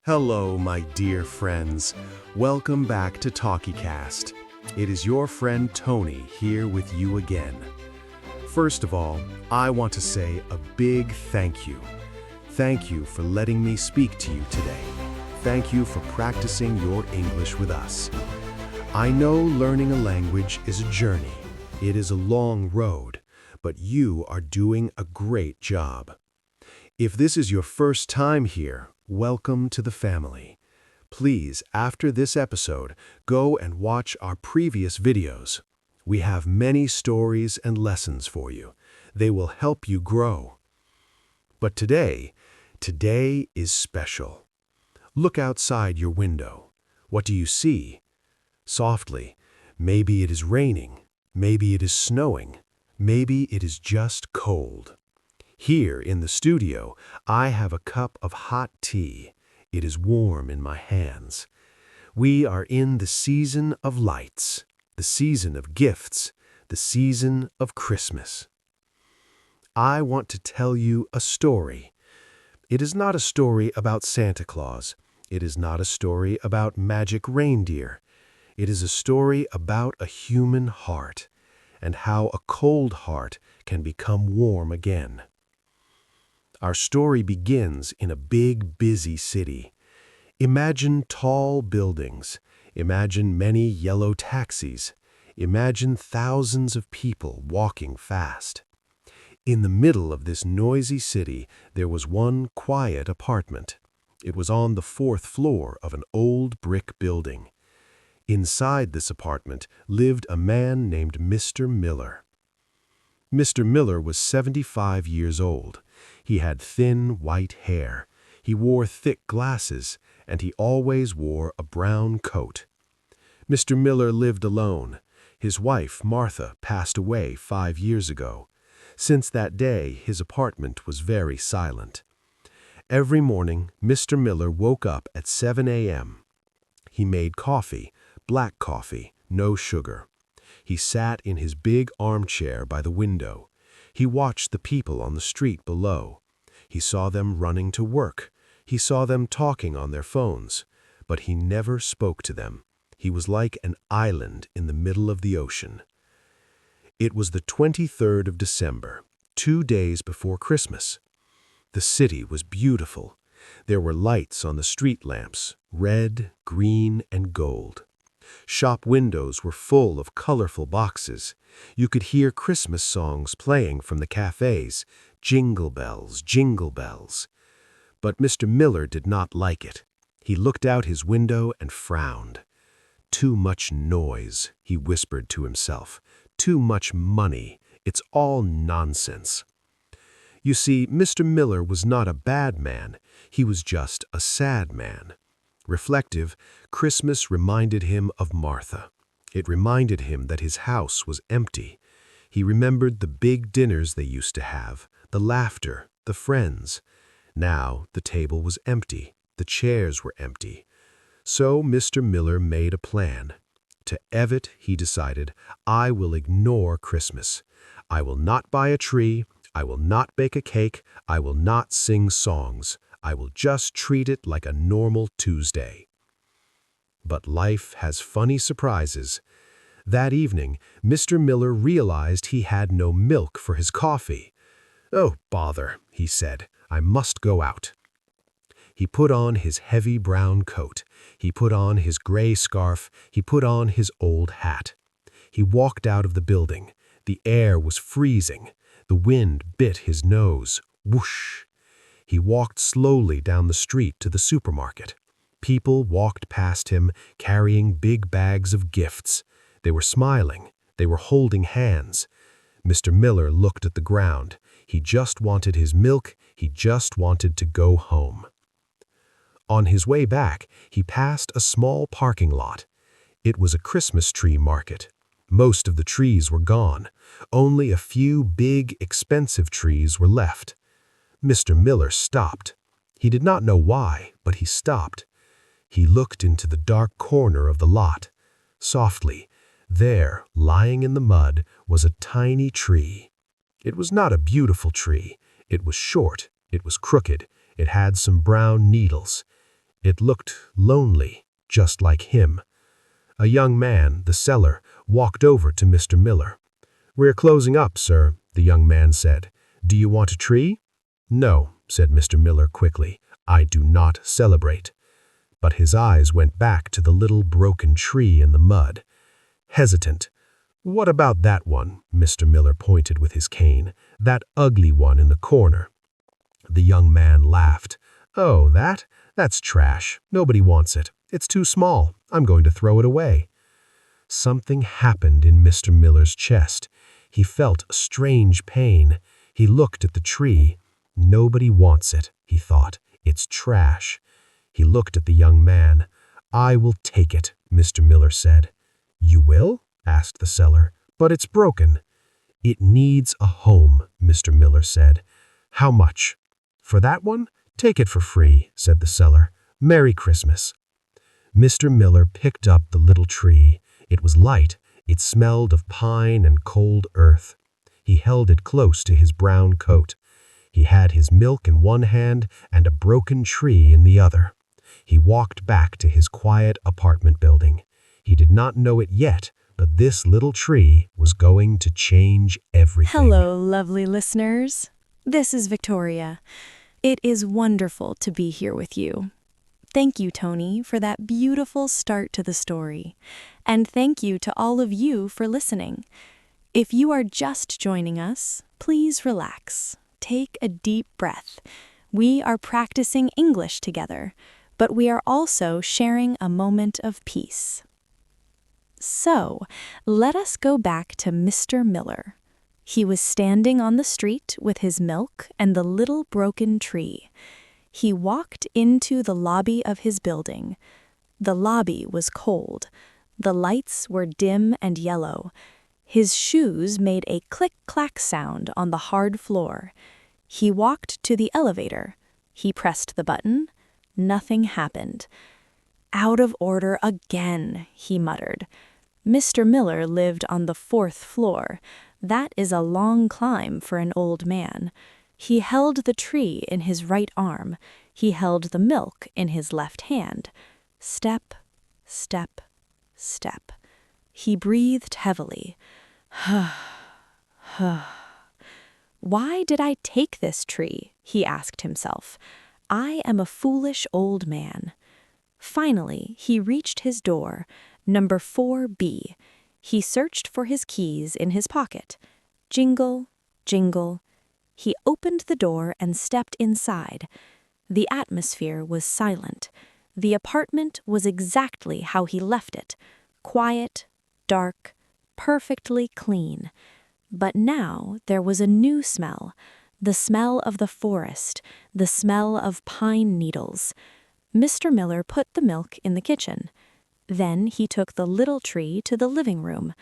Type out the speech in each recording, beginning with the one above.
Hello, my dear friends. Welcome back to TalkieCast. It is your friend Tony here with you again. First of all, I want to say a big thank you. Thank you for letting me speak to you today. Thank you for practicing your English with us. I know learning a language is a journey. It is a long road, but you are doing a great job. If this is your first time here, welcome to the family. Please, after this episode, go and watch our previous videos. We have many stories and lessons for you. They will help you grow. But today is special. Look outside your window. What do you see? Softly, maybe it is raining, maybe it is snowing, maybe it is just cold. Here in the studio, I have a cup of hot tea. It is warm in my hands. We are in the season of lights, the season of gifts, the season of Christmas. I want to tell you a story. It is not a story about Santa Claus. It is not a story about magic reindeer. It is a story about a human heart and how a cold heart can become warm again. Our story begins in a big, busy city. Imagine tall buildings. Imagine many yellow taxis. Imagine thousands of people walking fast. In the middle of this noisy city, there was one quiet apartment. It was on the 4th floor of an old brick building. Inside this apartment lived a man named Mr. Miller. Mr. Miller was 75 years old. He had thin, white hair. He wore thick glasses, and he always wore a brown coat. Mr. Miller lived alone. His wife, Martha, passed away 5 years ago. Since that day, his apartment was very silent. Every morning, Mr. Miller woke up at 7 a.m. He made coffee, black coffee, no sugar. He sat in his big armchair by the window. He watched the people on the street below. He saw them running to work. He saw them talking on their phones. But he never spoke to them. He was like an island in the middle of the ocean. It was the 23rd of December, 2 days before Christmas. The city was beautiful. There were lights on the street lamps, red, green, and gold. Shop windows were full of colorful boxes. You could hear Christmas songs playing from the cafes, jingle bells, jingle bells. But Mr. Miller did not like it. He looked out his window and frowned. Too much noise, he whispered to himself. Too much money. It's all nonsense. You see, Mr. Miller was not a bad man. He was just a sad man. Reflective, Christmas reminded him of Martha. It reminded him that his house was empty. He remembered the big dinners they used to have, the laughter, the friends. Now the table was empty. The chairs were empty. So Mr. Miller made a plan. To have it, he decided, I will ignore Christmas. I will not buy a tree. I will not bake a cake. I will not sing songs. I will just treat it like a normal Tuesday. But life has funny surprises. That evening, Mr. Miller realized he had no milk for his coffee. Oh, bother, he said. I must go out. He put on his heavy brown coat. He put on his gray scarf. He put on his old hat. He walked out of the building. The air was freezing. The wind bit his nose. Whoosh! He walked slowly down the street to the supermarket. People walked past him, carrying big bags of gifts. They were smiling. They were holding hands. Mr. Miller looked at the ground. He just wanted his milk. He just wanted to go home. On his way back, he passed a small parking lot. It was a Christmas tree market. Most of the trees were gone. Only a few big, expensive trees were left. Mr. Miller stopped. He did not know why, but he stopped. He looked into the dark corner of the lot. Softly, there, lying in the mud, was a tiny tree. It was not a beautiful tree. It was short. It was crooked. It had some brown needles. It looked lonely, just like him. A young man, the seller, walked over to Mr. Miller. "We're closing up, sir," the young man said. "Do you want a tree?" "No," said Mr. Miller quickly. "I do not celebrate." But his eyes went back to the little broken tree in the mud. Hesitant. "What about that one?" Mr. Miller pointed with his cane. "That ugly one in the corner." The young man laughed. "Oh, that's trash. Nobody wants it. It's too small. I'm going to throw it away." Something happened in Mr. Miller's chest. He felt a strange pain. He looked at the tree. "Nobody wants it," he thought. "It's trash." He looked at the young man. "I will take it," Mr. Miller said. "You will?" asked the seller. "But it's broken." "It needs a home," Mr. Miller said. "How much?" "For that one? Take it for free," said the seller. "Merry Christmas." Mr. Miller picked up the little tree. It was light. It smelled of pine and cold earth. He held it close to his brown coat. He had his milk in one hand and a broken tree in the other. He walked back to his quiet apartment building. He did not know it yet, but this little tree was going to change everything. Hello, lovely listeners. This is Victoria. It is wonderful to be here with you. Thank you, Tony, for that beautiful start to the story. And thank you to all of you for listening. If you are just joining us, please relax. Take a deep breath. We are practicing English together, but we are also sharing a moment of peace. So, let us go back to Mr. Miller. He was standing on the street with his milk and the little broken tree. He walked into the lobby of his building. The lobby was cold. The lights were dim and yellow. His shoes made a click-clack sound on the hard floor. He walked to the elevator. He pressed the button. Nothing happened. "Out of order again," he muttered. Mr. Miller lived on the 4th floor. That is a long climb for an old man. He held the tree in his right arm. He held the milk in his left hand. Step, step, step. He breathed heavily. "Why did I take this tree?" he asked himself. "I am a foolish old man." Finally, he reached his door, number 4B. He searched for his keys in his pocket. Jingle, jingle. He opened the door and stepped inside. The atmosphere was silent. The apartment was exactly how he left it. Quiet, dark, perfectly clean. But now there was a new smell. The smell of the forest, the smell of pine needles. Mr. Miller put the milk in the kitchen. Then he took the little tree to the living room.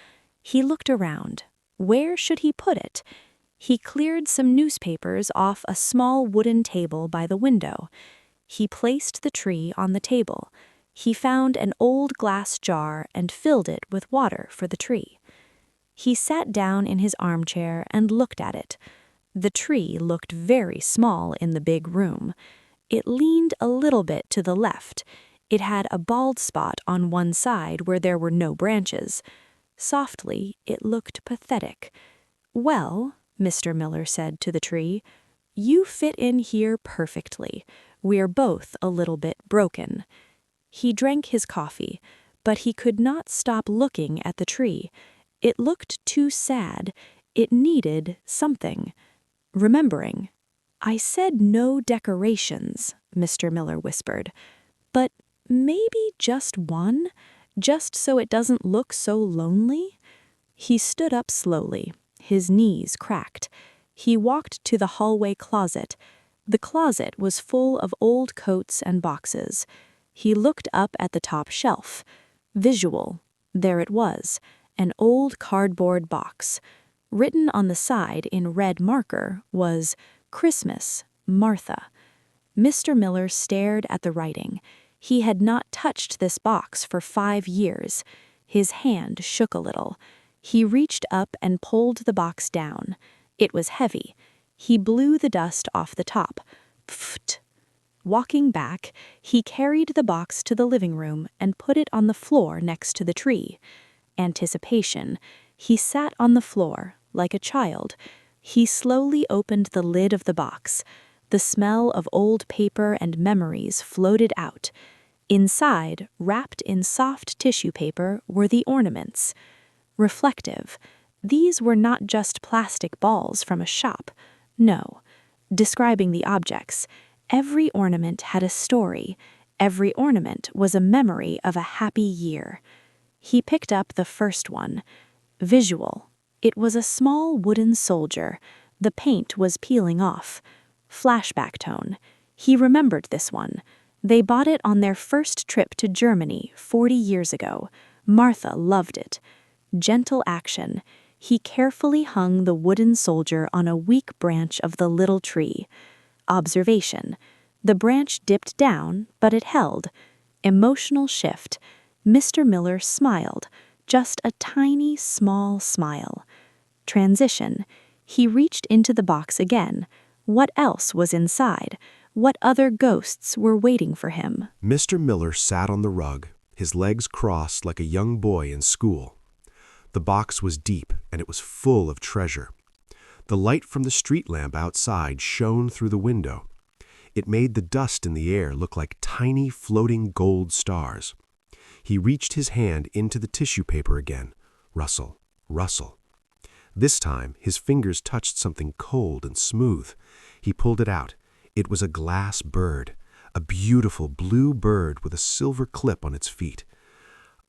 He looked around. Where should he put it? He cleared some newspapers off a small wooden table by the window. He placed the tree on the table. He found an old glass jar and filled it with water for the tree. He sat down in his armchair and looked at it. The tree looked very small in the big room. It leaned a little bit to the left. It had a bald spot on one side where there were no branches. Softly, it looked pathetic. "Well," Mr. Miller said to the tree, "you fit in here perfectly. We're both a little bit broken." He drank his coffee, but he could not stop looking at the tree. It looked too sad. It needed something. Remembering, "I said no decorations," Mr. Miller whispered. "But maybe just one, just so it doesn't look so lonely?" He stood up slowly. His knees cracked. He walked to the hallway closet. The closet was full of old coats and boxes. He looked up at the top shelf. Visual. There it was, an old cardboard box. Written on the side in red marker was "Christmas, Martha." Mr. Miller stared at the writing. He had not touched this box for 5 years. His hand shook a little. He reached up and pulled the box down. It was heavy. He blew the dust off the top. Pfft. Walking back, he carried the box to the living room and put it on the floor next to the tree. Anticipation. He sat on the floor, like a child. He slowly opened the lid of the box. The smell of old paper and memories floated out. Inside, wrapped in soft tissue paper, were the ornaments. Reflective. These were not just plastic balls from a shop. No. Describing the objects, every ornament had a story. Every ornament was a memory of a happy year. He picked up the first one. Visual. It was a small wooden soldier. The paint was peeling off. Flashback tone. He remembered this one. They bought it on their first trip to Germany 40 years ago. Martha loved it. Gentle action. He carefully hung the wooden soldier on a weak branch of the little tree. Observation. The branch dipped down, but it held. Emotional shift. Mr. Miller smiled. Just a tiny, small smile. Transition. He reached into the box again. What else was inside? What other ghosts were waiting for him? Mr. Miller sat on the rug, his legs crossed like a young boy in school. The box was deep, and it was full of treasure. The light from the street lamp outside shone through the window. It made the dust in the air look like tiny floating gold stars. He reached his hand into the tissue paper again. Rustle, rustle. This time, his fingers touched something cold and smooth. He pulled it out. It was a glass bird, a beautiful blue bird with a silver clip on its feet.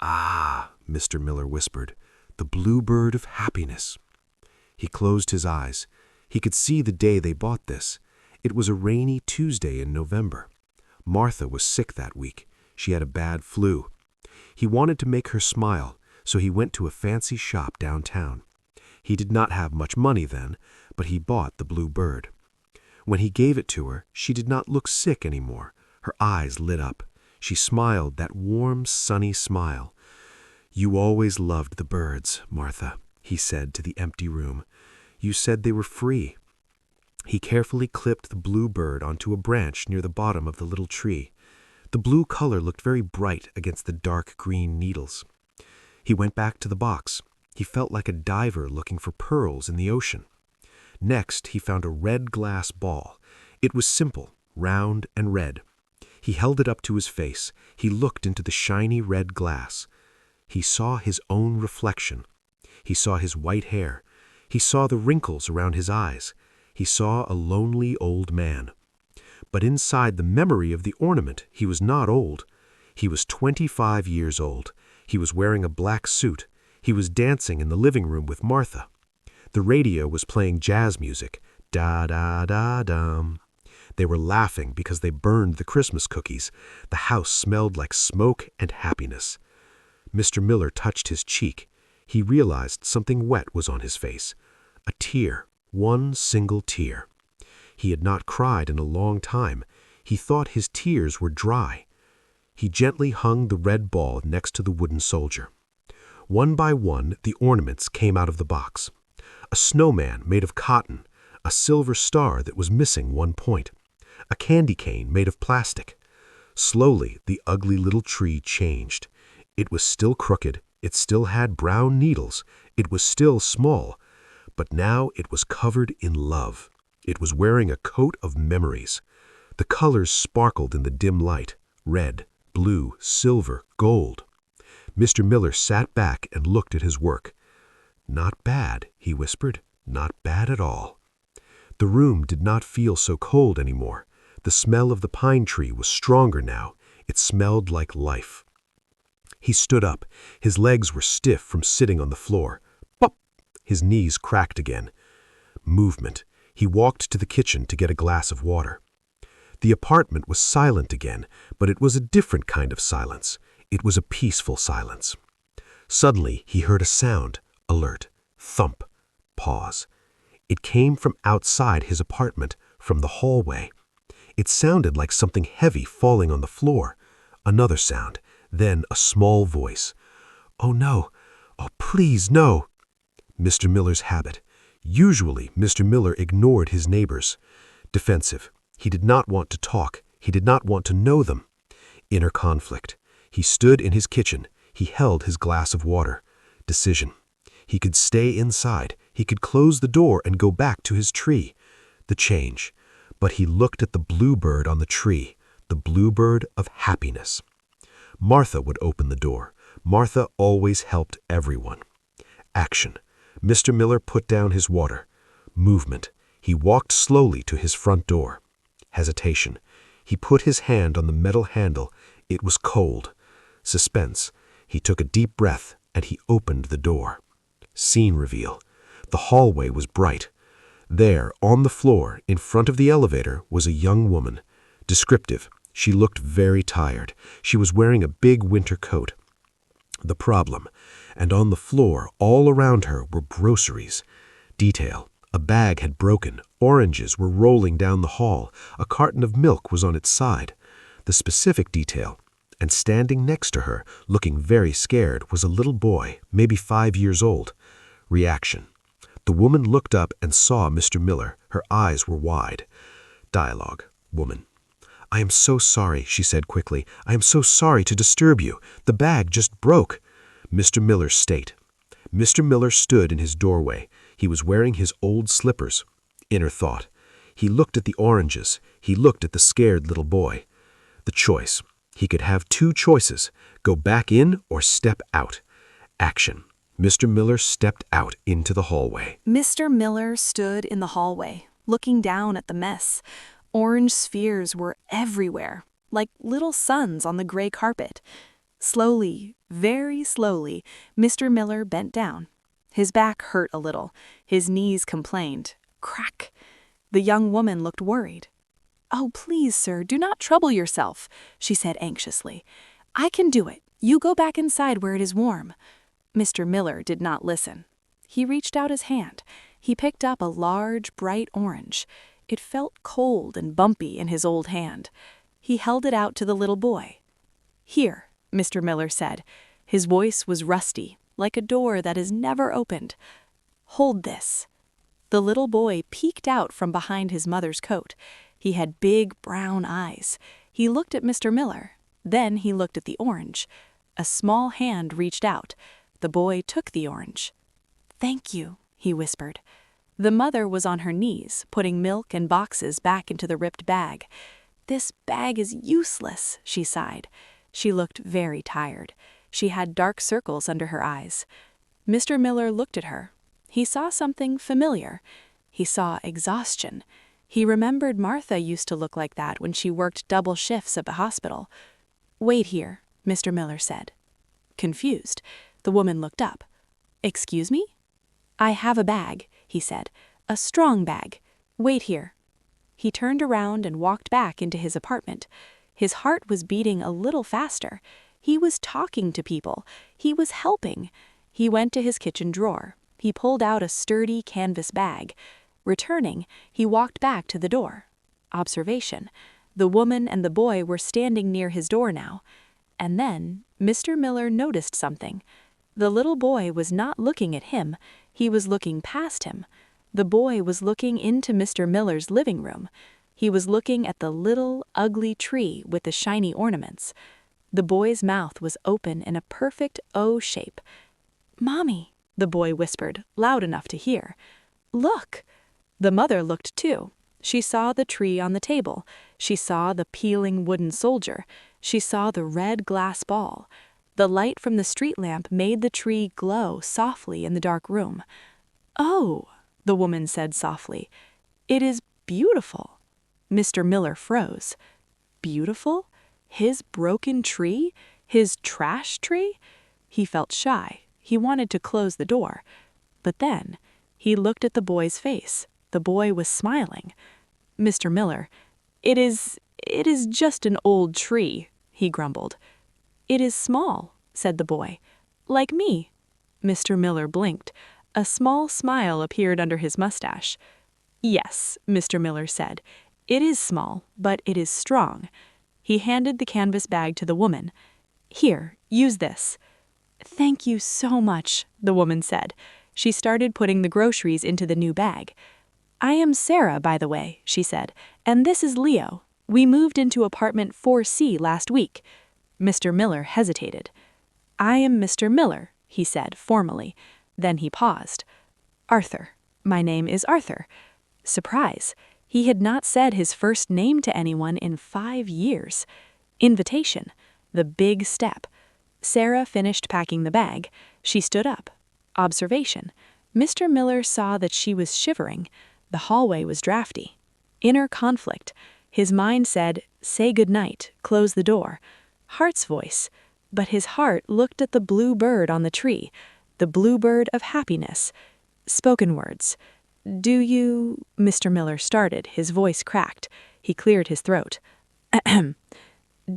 "Ah," Mr. Miller whispered, "the blue bird of happiness." He closed his eyes. He could see the day they bought this. It was a rainy Tuesday in November. Martha was sick that week. She had a bad flu. He wanted to make her smile, so he went to a fancy shop downtown. He did not have much money then, but he bought the blue bird. When he gave it to her, she did not look sick anymore. Her eyes lit up. She smiled that warm, sunny smile. "You always loved the birds, Martha," he said to the empty room. "You said they were free." He carefully clipped the blue bird onto a branch near the bottom of the little tree. The blue color looked very bright against the dark green needles. He went back to the box. He felt like a diver looking for pearls in the ocean. Next, he found a red glass ball. It was simple, round and red. He held it up to his face. He looked into the shiny red glass. He saw his own reflection. He saw his white hair. He saw the wrinkles around his eyes. He saw a lonely old man. But inside the memory of the ornament, he was not old. He was 25 years old. He was wearing a black suit. He was dancing in the living room with Martha. The radio was playing jazz music. Da-da-da-dum. They were laughing because they burned the Christmas cookies. The house smelled like smoke and happiness. Mr. Miller touched his cheek. He realized something wet was on his face. A tear, one single tear. He had not cried in a long time. He thought his tears were dry. He gently hung the red ball next to the wooden soldier. One by one, the ornaments came out of the box. A snowman made of cotton, a silver star that was missing one point, a candy cane made of plastic. Slowly, the ugly little tree changed. It was still crooked, it still had brown needles, it was still small, but now it was covered in love. It was wearing a coat of memories. The colors sparkled in the dim light, red, blue, silver, gold. Mr. Miller sat back and looked at his work. "Not bad," he whispered, "not bad at all." The room did not feel so cold anymore. The smell of the pine tree was stronger now. It smelled like life. He stood up. His legs were stiff from sitting on the floor. Pop! His knees cracked again. Movement. He walked to the kitchen to get a glass of water. The apartment was silent again, but it was a different kind of silence. It was a peaceful silence. Suddenly, he heard a sound. Alert. Thump. Pause. It came from outside his apartment, from the hallway. It sounded like something heavy falling on the floor. Another sound. Then a small voice. "Oh, no. Oh, please, no." Mr. Miller's habit. Usually, Mr. Miller ignored his neighbors. Defensive. He did not want to talk. He did not want to know them. Inner conflict. He stood in his kitchen. He held his glass of water. Decision. He could stay inside. He could close the door and go back to his tree. The change. But he looked at the bluebird on the tree, the bluebird of happiness. Martha would open the door. Martha always helped everyone. Action. Mr. Miller put down his water. Movement. He walked slowly to his front door. Hesitation. He put his hand on the metal handle. It was cold. Suspense. He took a deep breath and he opened the door. Scene reveal. The hallway was bright. There, on the floor, in front of the elevator, was a young woman. Descriptive. She looked very tired. She was wearing a big winter coat. The problem. And on the floor, all around her, were groceries. Detail. A bag had broken. Oranges were rolling down the hall. A carton of milk was on its side. The specific detail. And standing next to her, looking very scared, was a little boy, maybe 5 years old. Reaction. The woman looked up and saw Mr. Miller. Her eyes were wide. Dialogue. Woman. "I am so sorry," she said quickly. "I am so sorry to disturb you. The bag just broke." Mr. Miller's state. Mr. Miller stood in his doorway. He was wearing his old slippers. Inner thought. He looked at the oranges. He looked at the scared little boy. The choice. He could have 2 choices. Go back in or step out. Action. Mr. Miller stepped out into the hallway. Mr. Miller stood in the hallway, looking down at the mess. Orange spheres were everywhere, like little suns on the gray carpet. Slowly, very slowly, Mr. Miller bent down. His back hurt a little. His knees complained. Crack! The young woman looked worried. "Oh, please, sir, do not trouble yourself," she said anxiously. "I can do it. You go back inside where it is warm." Mr. Miller did not listen. He reached out his hand. He picked up a large, bright orange. It felt cold and bumpy in his old hand. He held it out to the little boy. "Here," Mr. Miller said. His voice was rusty, like a door that is never opened. "Hold this." The little boy peeked out from behind his mother's coat. He had big brown eyes. He looked at Mr. Miller. Then he looked at the orange. A small hand reached out. The boy took the orange. "Thank you," he whispered. The mother was on her knees, putting milk and boxes back into the ripped bag. "This bag is useless," she sighed. She looked very tired. She had dark circles under her eyes. Mr. Miller looked at her. He saw something familiar. He saw exhaustion. He remembered Martha used to look like that when she worked double shifts at the hospital. "Wait here," Mr. Miller said. Confused, the woman looked up. "Excuse me?" "I have a bag," he said. "A strong bag. Wait here." He turned around and walked back into his apartment. His heart was beating a little faster. He was talking to people. He was helping. He went to his kitchen drawer. He pulled out a sturdy canvas bag. Returning, he walked back to the door. Observation. The woman and the boy were standing near his door now. And then Mr. Miller noticed something. The little boy was not looking at him. He was looking past him. The boy was looking into Mr. Miller's living room. He was looking at the little, ugly tree with the shiny ornaments. The boy's mouth was open in a perfect O shape. "Mommy," the boy whispered, loud enough to hear. "Look!" The mother looked too. She saw the tree on the table. She saw the peeling wooden soldier. She saw the red glass ball. The light from the street lamp made the tree glow softly in the dark room. "Oh," the woman said softly, "it is beautiful." Mr. Miller froze. Beautiful? His broken tree? His trash tree? He felt shy. He wanted to close the door. But then, he looked at the boy's face. The boy was smiling. "Mr. Miller, it is just an old tree," he grumbled. "It is small," said the boy. "Like me." Mr. Miller blinked. A small smile appeared under his mustache. "Yes," Mr. Miller said. "It is small, but it is strong." He handed the canvas bag to the woman. "Here, use this." "Thank you so much," the woman said. She started putting the groceries into the new bag. "I am Sarah, by the way," she said, "and this is Leo. We moved into apartment 4C last week. Mr. Miller hesitated. I am Mr. Miller, he said formally. Then he paused. Arthur. My name is Arthur. Surprise. He had not said his first name to anyone in 5 years. Invitation. The big step. Sarah finished packing the bag. She stood up. Observation. Mr. Miller saw that she was shivering. The hallway was drafty. Inner conflict. His mind said, say goodnight, close the door. Heart's voice. But his heart looked at the blue bird on the tree, the blue bird of happiness. Spoken words. Do you... Mr. Miller started, his voice cracked. He cleared his throat. Ahem.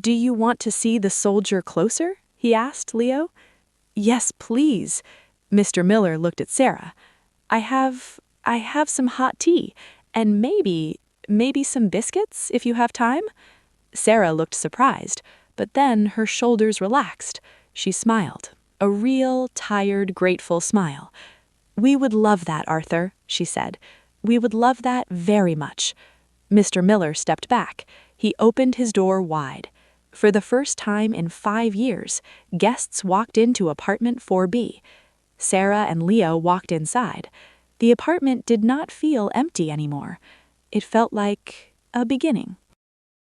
Do you want to see the soldier closer? He asked Leo. Yes, please. Mr. Miller looked at Sarah. I have some hot tea, and maybe some biscuits, if you have time? Sarah looked surprised, but then her shoulders relaxed. She smiled, a real, tired, grateful smile. We would love that, Arthur, she said. We would love that very much. Mr. Miller stepped back. He opened his door wide. For the first time in 5 years, guests walked into apartment 4B. Sarah and Leo walked inside. The apartment did not feel empty anymore. It felt like a beginning.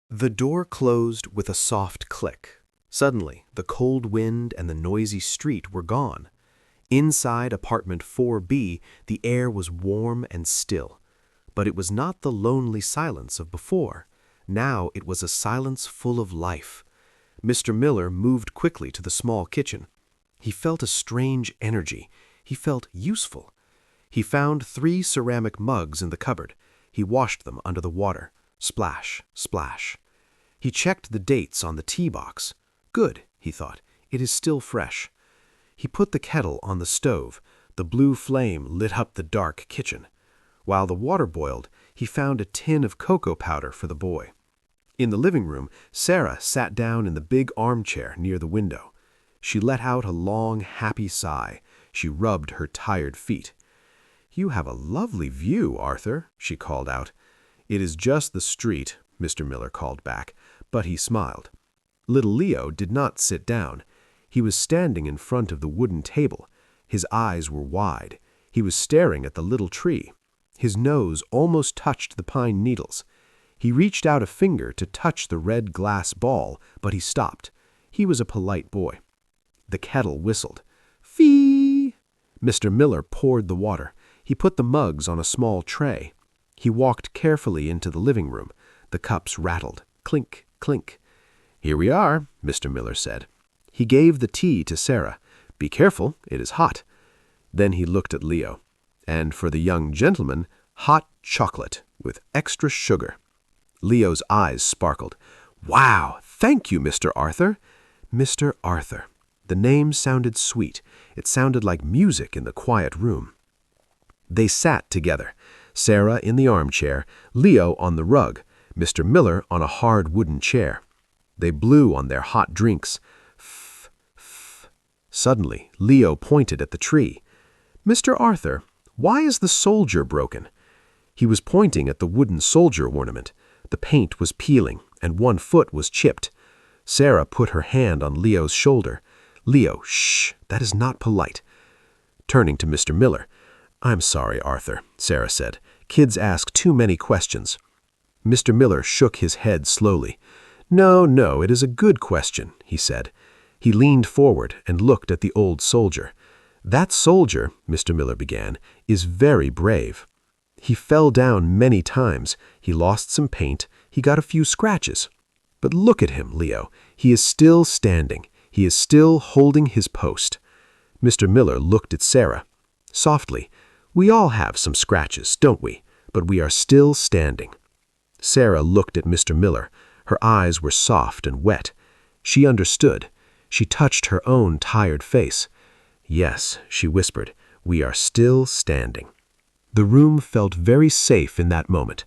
The door closed with a soft click. Suddenly, the cold wind and the noisy street were gone. Inside apartment 4B, the air was warm and still. But it was not the lonely silence of before. Now it was a silence full of life. Mr. Miller moved quickly to the small kitchen. He felt a strange energy. He felt useful. He found 3 ceramic mugs in the cupboard. He washed them under the water. Splash, splash. He checked the dates on the tea box. Good, he thought. It is still fresh. He put the kettle on the stove. The blue flame lit up the dark kitchen. While the water boiled, he found a tin of cocoa powder for the boy. In the living room, Sarah sat down in the big armchair near the window. She let out a long, happy sigh. She rubbed her tired feet. You have a lovely view, Arthur, she called out. It is just the street, Mr. Miller called back, but he smiled. Little Leo did not sit down. He was standing in front of the wooden table. His eyes were wide. He was staring at the little tree. His nose almost touched the pine needles. He reached out a finger to touch the red glass ball, but he stopped. He was a polite boy. The kettle whistled. Fee! Mr. Miller poured the water. He put the mugs on a small tray. He walked carefully into the living room. The cups rattled. Clink, clink. Here we are, Mr. Miller said. He gave the tea to Sarah. Be careful, it is hot. Then he looked at Leo. And for the young gentleman, hot chocolate with extra sugar. Leo's eyes sparkled. Wow, thank you, Mr. Arthur. Mr. Arthur. The name sounded sweet. It sounded like music in the quiet room. They sat together, Sarah in the armchair, Leo on the rug, Mr. Miller on a hard wooden chair. They blew on their hot drinks. F, f. Suddenly, Leo pointed at the tree. Mr. Arthur, why is the soldier broken? He was pointing at the wooden soldier ornament. The paint was peeling, and one foot was chipped. Sarah put her hand on Leo's shoulder. Leo, shh, that is not polite. Turning to Mr. Miller, I'm sorry, Arthur, Sarah said. Kids ask too many questions. Mr. Miller shook his head slowly. No, it is a good question, he said. He leaned forward and looked at the old soldier. That soldier, Mr. Miller began, is very brave. He fell down many times. He lost some paint. He got a few scratches. But look at him, Leo. He is still standing. He is still holding his post. Mr. Miller looked at Sarah. Softly, we all have some scratches, don't we? But we are still standing. Sarah looked at Mr. Miller. Her eyes were soft and wet. She understood. She touched her own tired face. Yes, she whispered, we are still standing. The room felt very safe in that moment.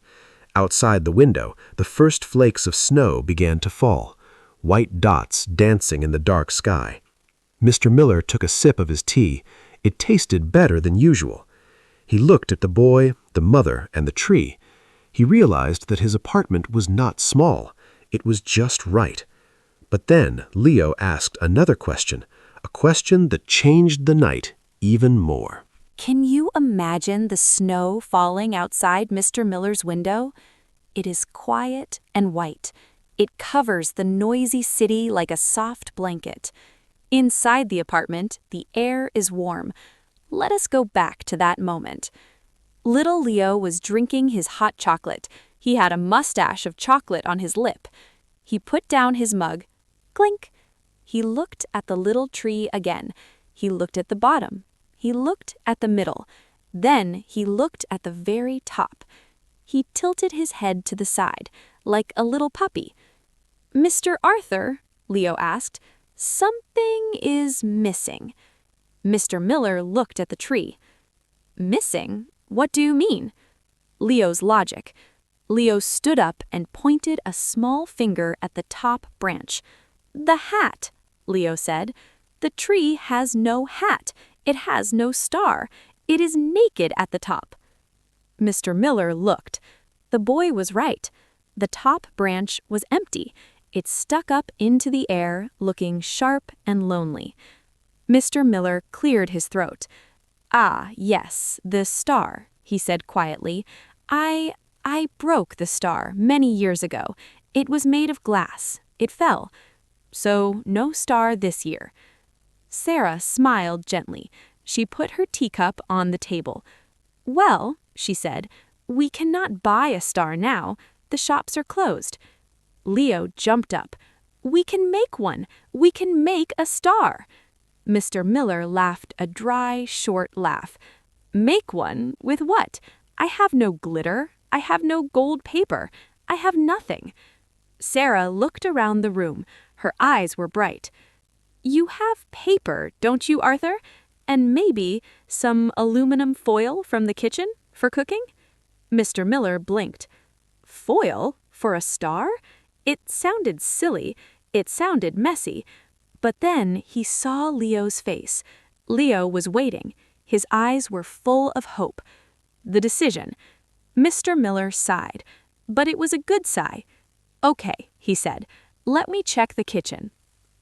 Outside the window, the first flakes of snow began to fall, white dots dancing in the dark sky. Mr. Miller took a sip of his tea. It tasted better than usual. He looked at the boy, the mother, and the tree. He realized that his apartment was not small. It was just right. But then Leo asked another question, a question that changed the night even more. Can you imagine the snow falling outside Mr. Miller's window? It is quiet and white. It covers the noisy city like a soft blanket. Inside the apartment, the air is warm. Let us go back to that moment. Little Leo was drinking his hot chocolate. He had a mustache of chocolate on his lip. He put down his mug. Clink! He looked at the little tree again. He looked at the bottom. He looked at the middle. Then he looked at the very top. He tilted his head to the side, like a little puppy. "Mr. Arthur," Leo asked, "something is missing." Mr. Miller looked at the tree. "Missing? What do you mean?" Leo's logic. Leo stood up and pointed a small finger at the top branch. "The hat," Leo said. "The tree has no hat. It has no star. It is naked at the top." Mr. Miller looked. The boy was right. The top branch was empty. It stuck up into the air, looking sharp and lonely. Mr. Miller cleared his throat. "Ah, yes, the star," he said quietly. I broke the star many years ago. It was made of glass. It fell. So no star this year." Sarah smiled gently. She put her teacup on the table. "Well," she said, "we cannot buy a star now. The shops are closed." Leo jumped up. "We can make one. We can make a star." Mr. Miller laughed a dry, short laugh. "Make one? With what? I have no glitter. I have no gold paper. I have nothing." Sarah looked around the room. Her eyes were bright. "You have paper, don't you, Arthur? And maybe some aluminum foil from the kitchen for cooking?" Mr. Miller blinked. "Foil? For a star?" It sounded silly. It sounded messy. But then he saw Leo's face. Leo was waiting. His eyes were full of hope. The decision. Mr. Miller sighed. But it was a good sigh. "Okay," he said. "Let me check the kitchen."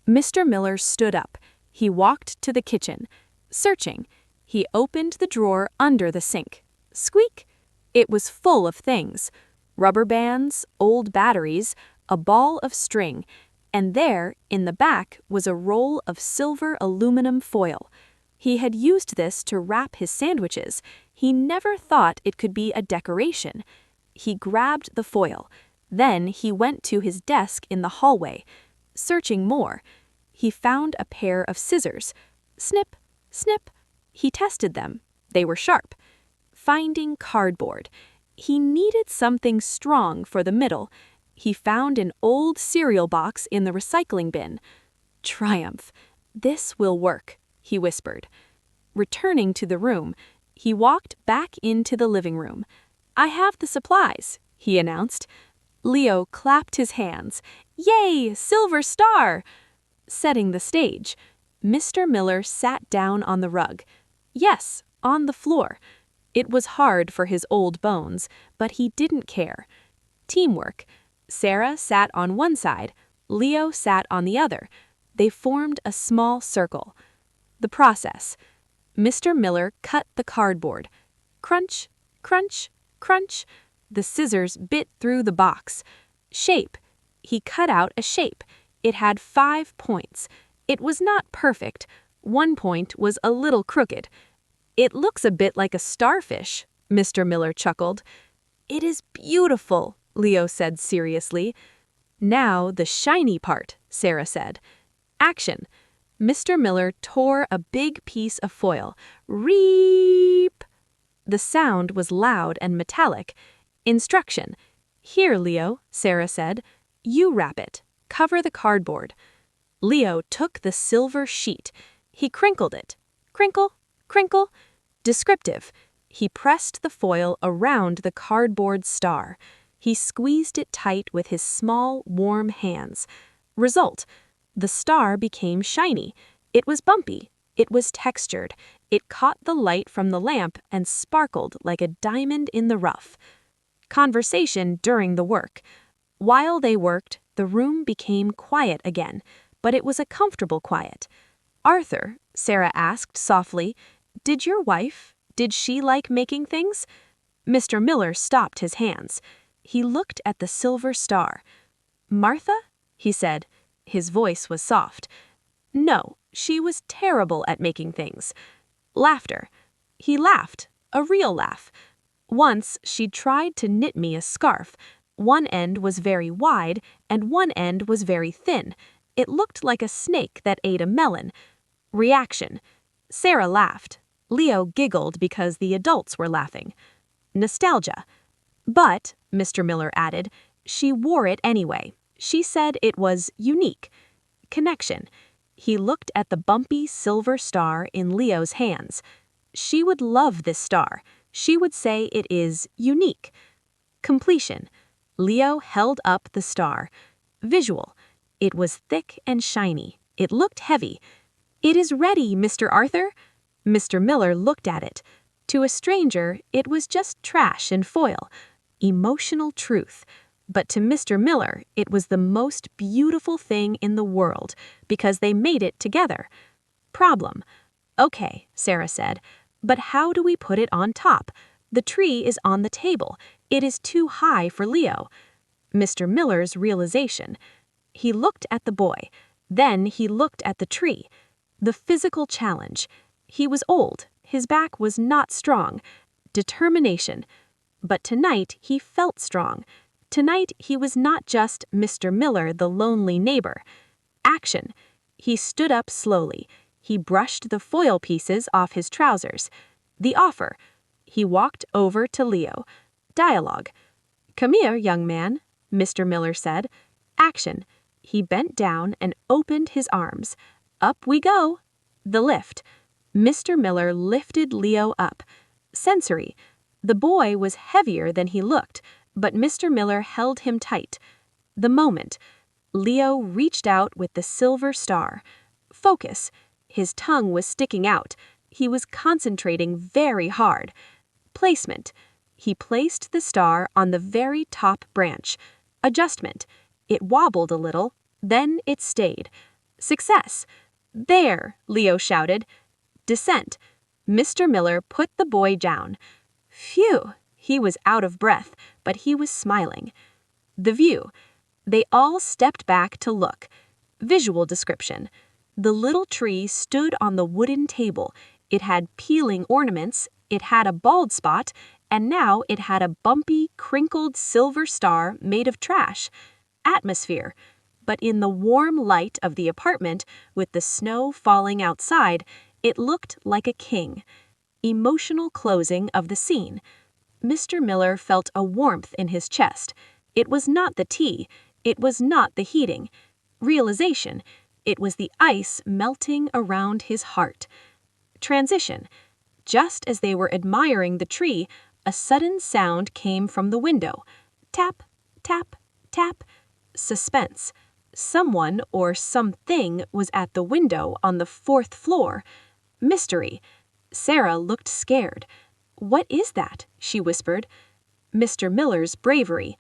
Mr. Miller stood up. He walked to the kitchen. Searching, he opened the drawer under the sink. Squeak! It was full of things. Rubber bands, old batteries, a ball of string, and there, in the back, was a roll of silver aluminum foil. He had used this to wrap his sandwiches. He never thought it could be a decoration. He grabbed the foil. Then he went to his desk in the hallway. Searching more, he found a pair of scissors. Snip, snip. He tested them. They were sharp. Finding cardboard. He needed something strong for the middle. He found an old cereal box in the recycling bin. Triumph. "This will work," he whispered. Returning to the room, he walked back into the living room. "I have the supplies," he announced. Leo clapped his hands. "Yay, silver star!" Setting the stage, Mr. Miller sat down on the rug. Yes, on the floor. It was hard for his old bones, but he didn't care. Teamwork. Sarah sat on one side, Leo sat on the other. They formed a small circle. The process. Mr. Miller cut the cardboard. Crunch, crunch, crunch. The scissors bit through the box. Shape. He cut out a shape. It had 5 points. It was not perfect. One point was a little crooked. "It looks a bit like a starfish," Mr. Miller chuckled. "It is beautiful," Leo said seriously. "Now the shiny part," Sarah said. Action. Mr. Miller tore a big piece of foil. Reep! The sound was loud and metallic. Instruction. "Here, Leo," Sarah said. "You wrap it. Cover the cardboard." Leo took the silver sheet. He crinkled it. Crinkle, crinkle. Descriptive. He pressed the foil around the cardboard star. He squeezed it tight with his small, warm hands. Result. The star became shiny. It was bumpy. It was textured. It caught the light from the lamp and sparkled like a diamond in the rough. conversation during the work. While they worked, the room became quiet again, but it was a comfortable quiet. "Arthur," Sarah asked softly, did she like making things?" Mr. Miller stopped his hands. He looked at the silver star. "Martha?" he said. His voice was soft. "No, she was terrible at making things." Laughter. He laughed, a real laugh. "Once she tried to knit me a scarf. One end was very wide and one end was very thin. It looked like a snake that ate a melon." Reaction. Sarah laughed. Leo giggled because the adults were laughing. Nostalgia. "But," Mr. Miller added, "she wore it anyway. She said it was unique." Connection. He looked at the bumpy silver star in Leo's hands. "She would love this star. She would say it is unique." Completion. Leo held up the star. Visual. It was thick and shiny. It looked heavy. "It is ready, Mr. Arthur." Mr. Miller looked at it. To a stranger, it was just trash and foil. Emotional truth. But to Mr. Miller, it was the most beautiful thing in the world, because they made it together. Problem. "Okay," Sarah said, "but how do we put it on top? The tree is on the table. It is too high for Leo." Mr. Miller's realization. He looked at the boy. Then he looked at the tree. The physical challenge. He was old. His back was not strong. Determination. But tonight he felt strong. Tonight he was not just Mr. Miller, the lonely neighbor. Action. He stood up slowly. He brushed the foil pieces off his trousers. The offer. He walked over to Leo. Dialogue. "Come here, young man," Mr. Miller said. Action. He bent down and opened his arms. Up we go. The lift. Mr. Miller lifted Leo up. Sensory. The boy was heavier than he looked, but Mr. Miller held him tight. The moment. Leo reached out with the silver star. Focus. His tongue was sticking out. He was concentrating very hard. Placement. He placed the star on the very top branch. Adjustment. It wobbled a little, then it stayed. Success. "There," Leo shouted. Descent. Mr. Miller put the boy down. Phew! He was out of breath, but he was smiling. The view. They all stepped back to look. Visual description. The little tree stood on the wooden table. It had peeling ornaments, it had a bald spot, and now it had a bumpy, crinkled silver star made of trash. Atmosphere. But in the warm light of the apartment, with the snow falling outside, it looked like a king. Emotional closing of the scene. Mr. Miller felt a warmth in his chest. It was not the tea. It was not the heating. Realization. It was the ice melting around his heart. Transition. Just as they were admiring the tree, a sudden sound came from the window. Tap, tap, tap. Suspense. Someone or something was at the window on the 4th floor. Mystery. Sarah looked scared. "What is that?" she whispered. Mr. Miller's bravery.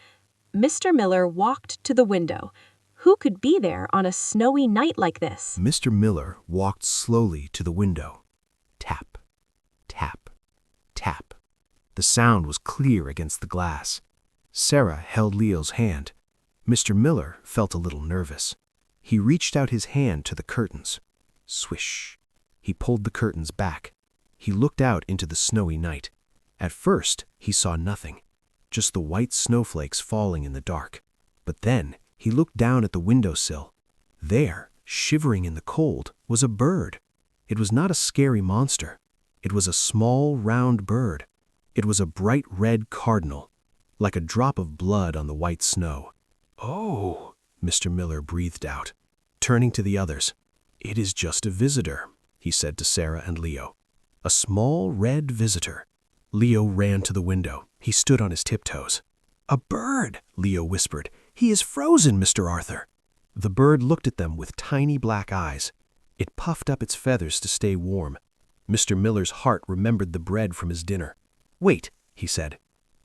Mr. Miller walked to the window. Who could be there on a snowy night like this? Mr. Miller walked slowly to the window. Tap, tap, tap. The sound was clear against the glass. Sarah held Leo's hand. Mr. Miller felt a little nervous. He reached out his hand to the curtains. Swish. He pulled the curtains back. He looked out into the snowy night. At first, he saw nothing, just the white snowflakes falling in the dark. But then, he looked down at the windowsill. There, shivering in the cold, was a bird. It was not a scary monster. It was a small, round bird. It was a bright red cardinal, like a drop of blood on the white snow. "Oh," Mr. Miller breathed out. Turning to the others, "It is just a visitor," he said to Sarah and Leo. "A small red visitor." Leo ran to the window. He stood on his tiptoes. "A bird," Leo whispered. "He is frozen, Mr. Arthur." The bird looked at them with tiny black eyes. It puffed up its feathers to stay warm. Mr. Miller's heart remembered the bread from his dinner. "Wait," he said.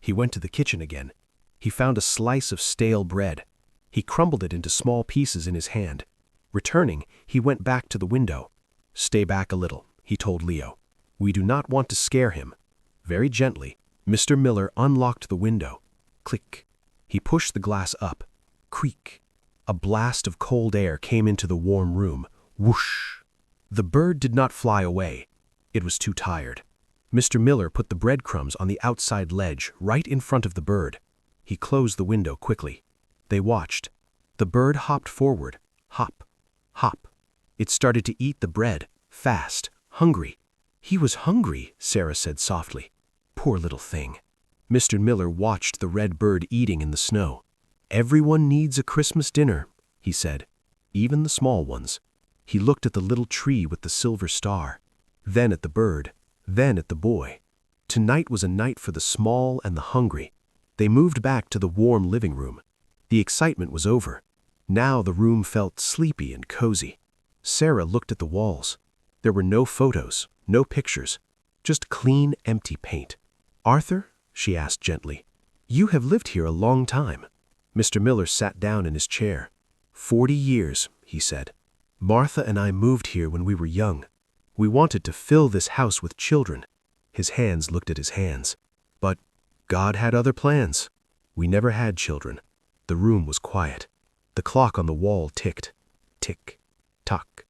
He went to the kitchen again. He found a slice of stale bread. He crumbled it into small pieces in his hand. Returning, he went back to the window. "Stay back a little," he told Leo. "We do not want to scare him." Very gently, Mr. Miller unlocked the window. Click. He pushed the glass up. Creak. A blast of cold air came into the warm room. Whoosh. The bird did not fly away. It was too tired. Mr. Miller put the breadcrumbs on the outside ledge right in front of the bird. He closed the window quickly. They watched. The bird hopped forward. Hop. Hop. It started to eat the bread, fast, hungry. "He was hungry," Sarah said softly. "Poor little thing." Mr. Miller watched the red bird eating in the snow. "Everyone needs a Christmas dinner," he said, "even the small ones." He looked at the little tree with the silver star, then at the bird, then at the boy. Tonight was a night for the small and the hungry. They moved back to the warm living room. The excitement was over. Now the room felt sleepy and cozy. Sarah looked at the walls. There were no photos, no pictures, just clean, empty paint. "Arthur," she asked gently, "you have lived here a long time." Mr. Miller sat down in his chair. 40 years, he said. "Martha and I moved here when we were young. We wanted to fill this house with children." His hands looked at his hands. "But God had other plans. We never had children." The room was quiet. The clock on the wall ticked. Tick, tock.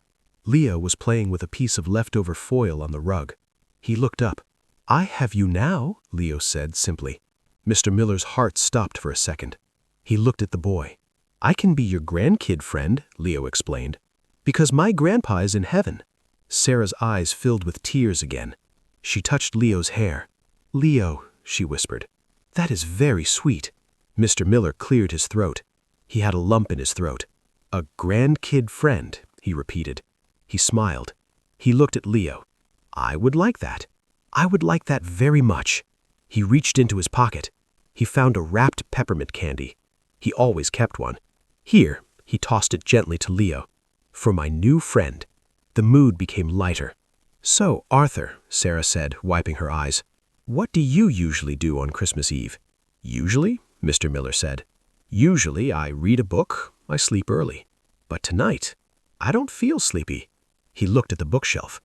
Leo was playing with a piece of leftover foil on the rug. He looked up. "I have you now," Leo said simply. Mr. Miller's heart stopped for a second. He looked at the boy. "I can be your grandkid friend," Leo explained, "because my grandpa is in heaven." Sarah's eyes filled with tears again. She touched Leo's hair. "Leo," she whispered, "that is very sweet." Mr. Miller cleared his throat. He had a lump in his throat. "A grandkid friend," he repeated. He smiled. He looked at Leo. "I would like that. I would like that very much." He reached into his pocket. He found a wrapped peppermint candy. He always kept one. "Here," he tossed it gently to Leo. "For my new friend." The mood became lighter. "So, Arthur," Sarah said, wiping her eyes, "what do you usually do on Christmas Eve?" "Usually?" Mr. Miller said. "Usually I read a book, I sleep early. But tonight, I don't feel sleepy." He looked at the bookshelf.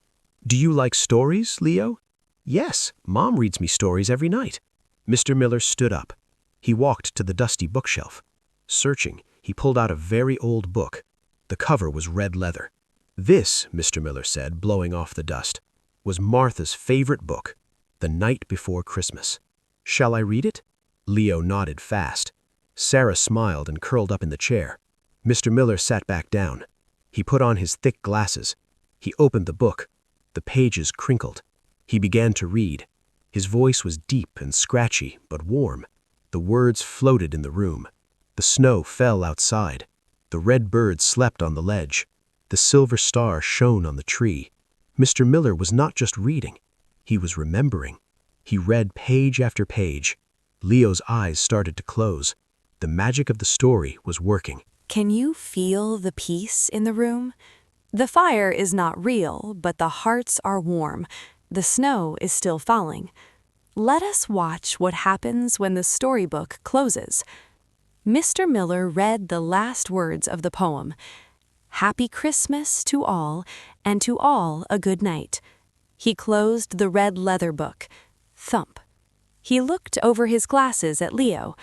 "Do you like stories, Leo?" "Yes, Mom reads me stories every night." Mr. Miller stood up. He walked to the dusty bookshelf. Searching, he pulled out a very old book. The cover was red leather. This, Mr. Miller said, blowing off the dust, was Martha's favorite book, The Night Before Christmas. "Shall I read it?" Leo nodded fast. Sarah smiled and curled up in the chair. Mr. Miller sat back down. He put on his thick glasses. He opened the book. The pages crinkled. He began to read. His voice was deep and scratchy, but warm. The words floated in the room. The snow fell outside. The red bird slept on the ledge. The silver star shone on the tree. Mr. Miller was not just reading. He was remembering. He read page after page. Leo's eyes started to close. The magic of the story was working. Can you feel the peace in the room? The fire is not real, but the hearts are warm. The snow is still falling. Let us watch what happens when the storybook closes. Mr. Miller read the last words of the poem. "Happy Christmas to all, and to all a good night." He closed the red leather book. Thump. He looked over his glasses at Leo.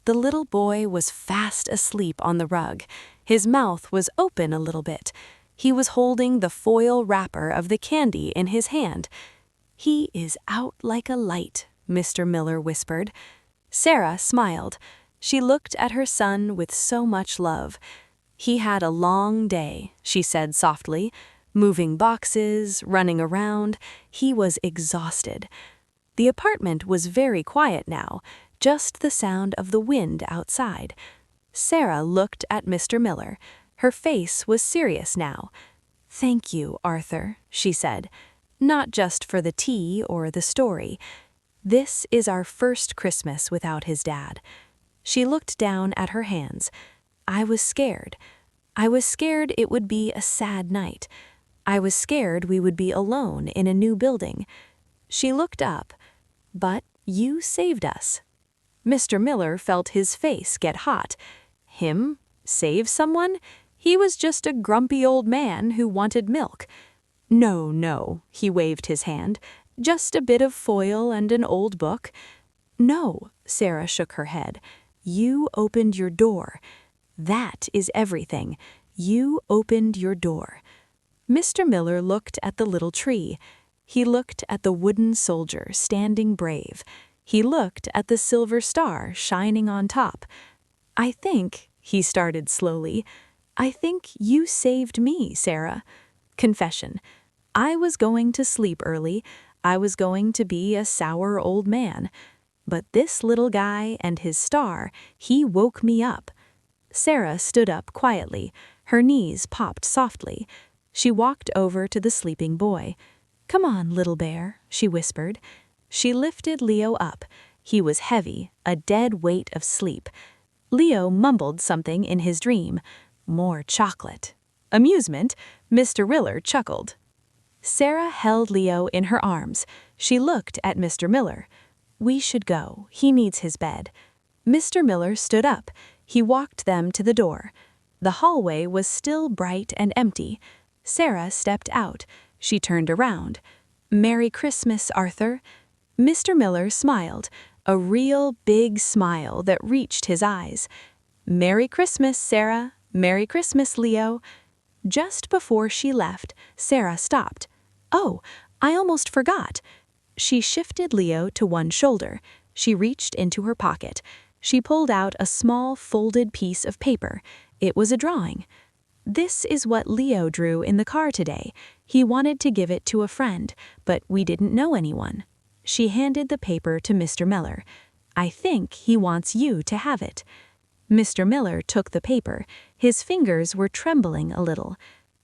The little boy was fast asleep on the rug. His mouth was open a little bit. He was holding the foil wrapper of the candy in his hand. "He is out like a light," Mr. Miller whispered. Sarah smiled. She looked at her son with so much love. "He had a long day," she said softly. "Moving boxes, running around. He was exhausted." The apartment was very quiet now, just the sound of the wind outside. Sarah looked at Mr. Miller. Her face was serious now. "Thank you, Arthur," she said. "Not just for the tea or the story. This is our first Christmas without his dad." She looked down at her hands. "I was scared. I was scared it would be a sad night. I was scared we would be alone in a new building." She looked up. "But you saved us." Mr. Miller felt his face get hot. Him? Save someone? He was just a grumpy old man who wanted milk. No, no, he waved his hand. Just a bit of foil and an old book. No, Sarah shook her head. You opened your door. That is everything. You opened your door. Mr. Miller looked at the little tree. He looked at the wooden soldier standing brave. He looked at the silver star shining on top. I think, he started slowly, I think you saved me, Sarah. Confession. I was going to sleep early. I was going to be a sour old man. But this little guy and his star, he woke me up. Sarah stood up quietly. Her knees popped softly. She walked over to the sleeping boy. Come on, little bear, she whispered. She lifted Leo up. He was heavy, a dead weight of sleep. Leo mumbled something in his dream. More chocolate. Amusement, Mr. Riller chuckled. Sarah held Leo in her arms. She looked at Mr. Miller. We should go. He needs his bed. Mr. Miller stood up. He walked them to the door. The hallway was still bright and empty. Sarah stepped out. She turned around. Merry Christmas, Arthur. Mr. Miller smiled, a real big smile that reached his eyes. Merry Christmas, Sarah. Merry Christmas, Leo. Just before she left, Sarah stopped. Oh, I almost forgot. She shifted Leo to one shoulder. She reached into her pocket. She pulled out a small folded piece of paper. It was a drawing. This is what Leo drew in the car today. He wanted to give it to a friend, but we didn't know anyone. She handed the paper to Mr. Miller. I think he wants you to have it. Mr. Miller took the paper. His fingers were trembling a little.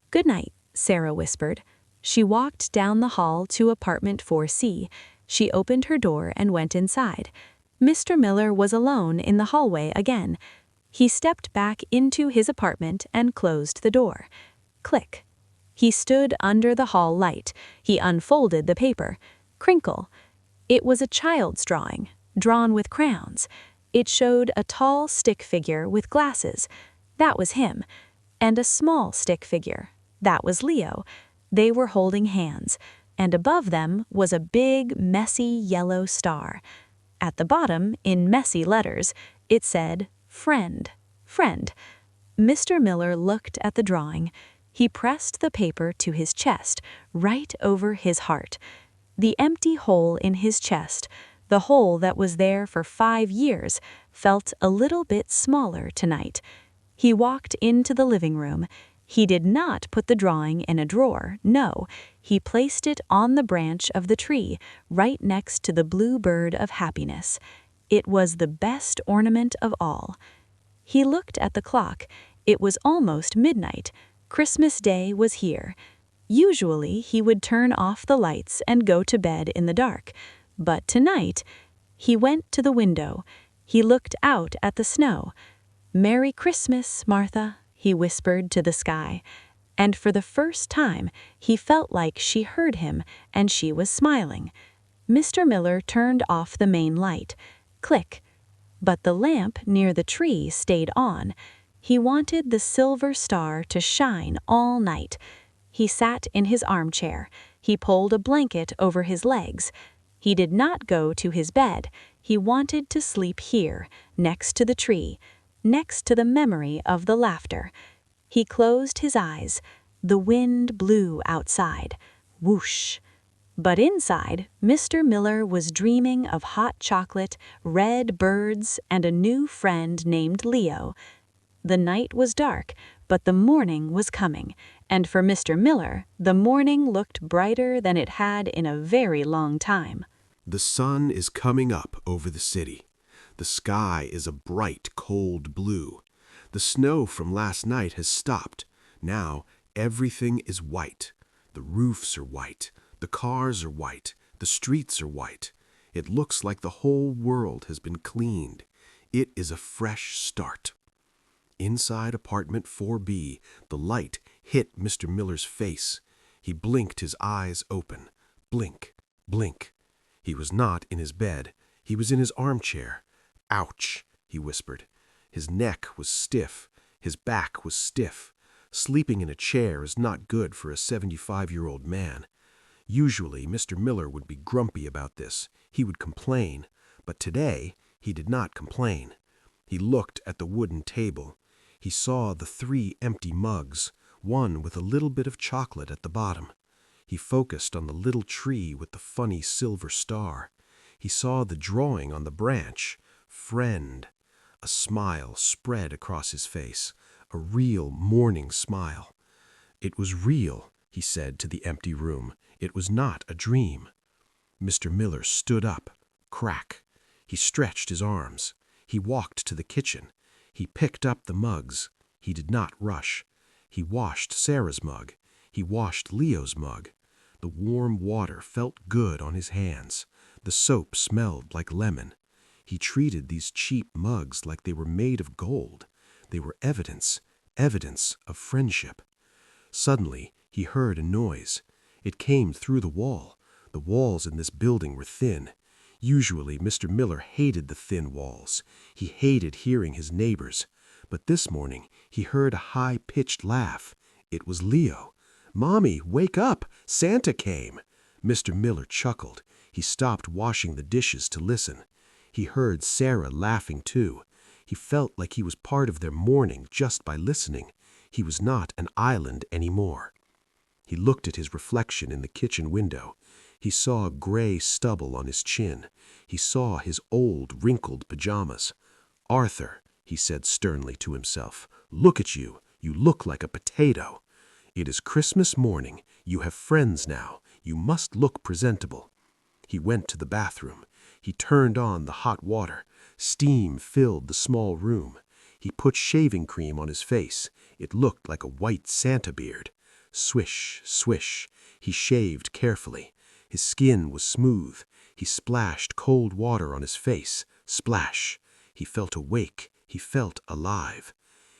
Good night, Sarah whispered. She walked down the hall to apartment 4C. She opened her door and went inside. Mr. Miller was alone in the hallway again. He stepped back into his apartment and closed the door. Click. He stood under the hall light. He unfolded the paper. Crinkle. It was a child's drawing, drawn with crayons. It showed a tall stick figure with glasses. That was him. And a small stick figure. That was Leo. They were holding hands. And above them was a big, messy yellow star. At the bottom, in messy letters, it said, Friend, Friend. Mr. Miller looked at the drawing. He pressed the paper to his chest, right over his heart. The empty hole in his chest, the hole that was there for 5 years, felt a little bit smaller tonight. He walked into the living room. He did not put the drawing in a drawer, no. He placed it on the branch of the tree, right next to the blue bird of happiness. It was the best ornament of all. He looked at the clock. It was almost midnight. Christmas Day was here. Usually, he would turn off the lights and go to bed in the dark. But tonight, he went to the window. He looked out at the snow. Merry Christmas, Martha, he whispered to the sky. And for the first time, he felt like she heard him and she was smiling. Mr. Miller turned off the main light. Click. But the lamp near the tree stayed on. He wanted the silver star to shine all night. He sat in his armchair. He pulled a blanket over his legs. He did not go to his bed. He wanted to sleep here, next to the tree, next to the memory of the laughter. He closed his eyes. The wind blew outside. Whoosh. But inside, Mr. Miller was dreaming of hot chocolate, red birds, and a new friend named Leo. The night was dark, but the morning was coming, and for Mr. Miller, the morning looked brighter than it had in a very long time. The sun is coming up over the city. The sky is a bright, cold blue. The snow from last night has stopped. Now, everything is white. The roofs are white. The cars are white. The streets are white. It looks like the whole world has been cleaned. It is a fresh start. Inside apartment 4B, the light hit Mr. Miller's face. He blinked his eyes open. Blink, blink. He was not in his bed. He was in his armchair. "Ouch," he whispered. His neck was stiff. His back was stiff. Sleeping in a chair is not good for a 75-year-old man. Usually, Mr. Miller would be grumpy about this. He would complain. But today, he did not complain. He looked at the wooden table. He saw the 3 empty mugs, one with a little bit of chocolate at the bottom. He focused on the little tree with the funny silver star. He saw the drawing on the branch, Friend. A smile spread across his face, a real morning smile. It was real, he said to the empty room. It was not a dream. Mr. Miller stood up. Crack. He stretched his arms. He walked to the kitchen. He picked up the mugs. He did not rush. He washed Sarah's mug. He washed Leo's mug. The warm water felt good on his hands. The soap smelled like lemon. He treated these cheap mugs like they were made of gold. They were evidence of friendship. Suddenly, he heard a noise. It came through the wall. The walls in this building were thin. Usually, Mr. Miller hated the thin walls. He hated hearing his neighbors. But this morning, he heard a high-pitched laugh. It was Leo. "Mommy, wake up! Santa came!" Mr. Miller chuckled. He stopped washing the dishes to listen. He heard Sarah laughing too. He felt like he was part of their morning just by listening. He was not an island anymore. He looked at his reflection in the kitchen window. He saw gray stubble on his chin. He saw his old, wrinkled pajamas. "Arthur," he said sternly to himself, "look at you. You look like a potato. It is Christmas morning. You have friends now. You must look presentable." He went to the bathroom. He turned on the hot water. Steam filled the small room. He put shaving cream on his face. It looked like a white Santa beard. Swish, swish. He shaved carefully. His skin was smooth. He splashed cold water on his face. Splash. He felt awake. He felt alive.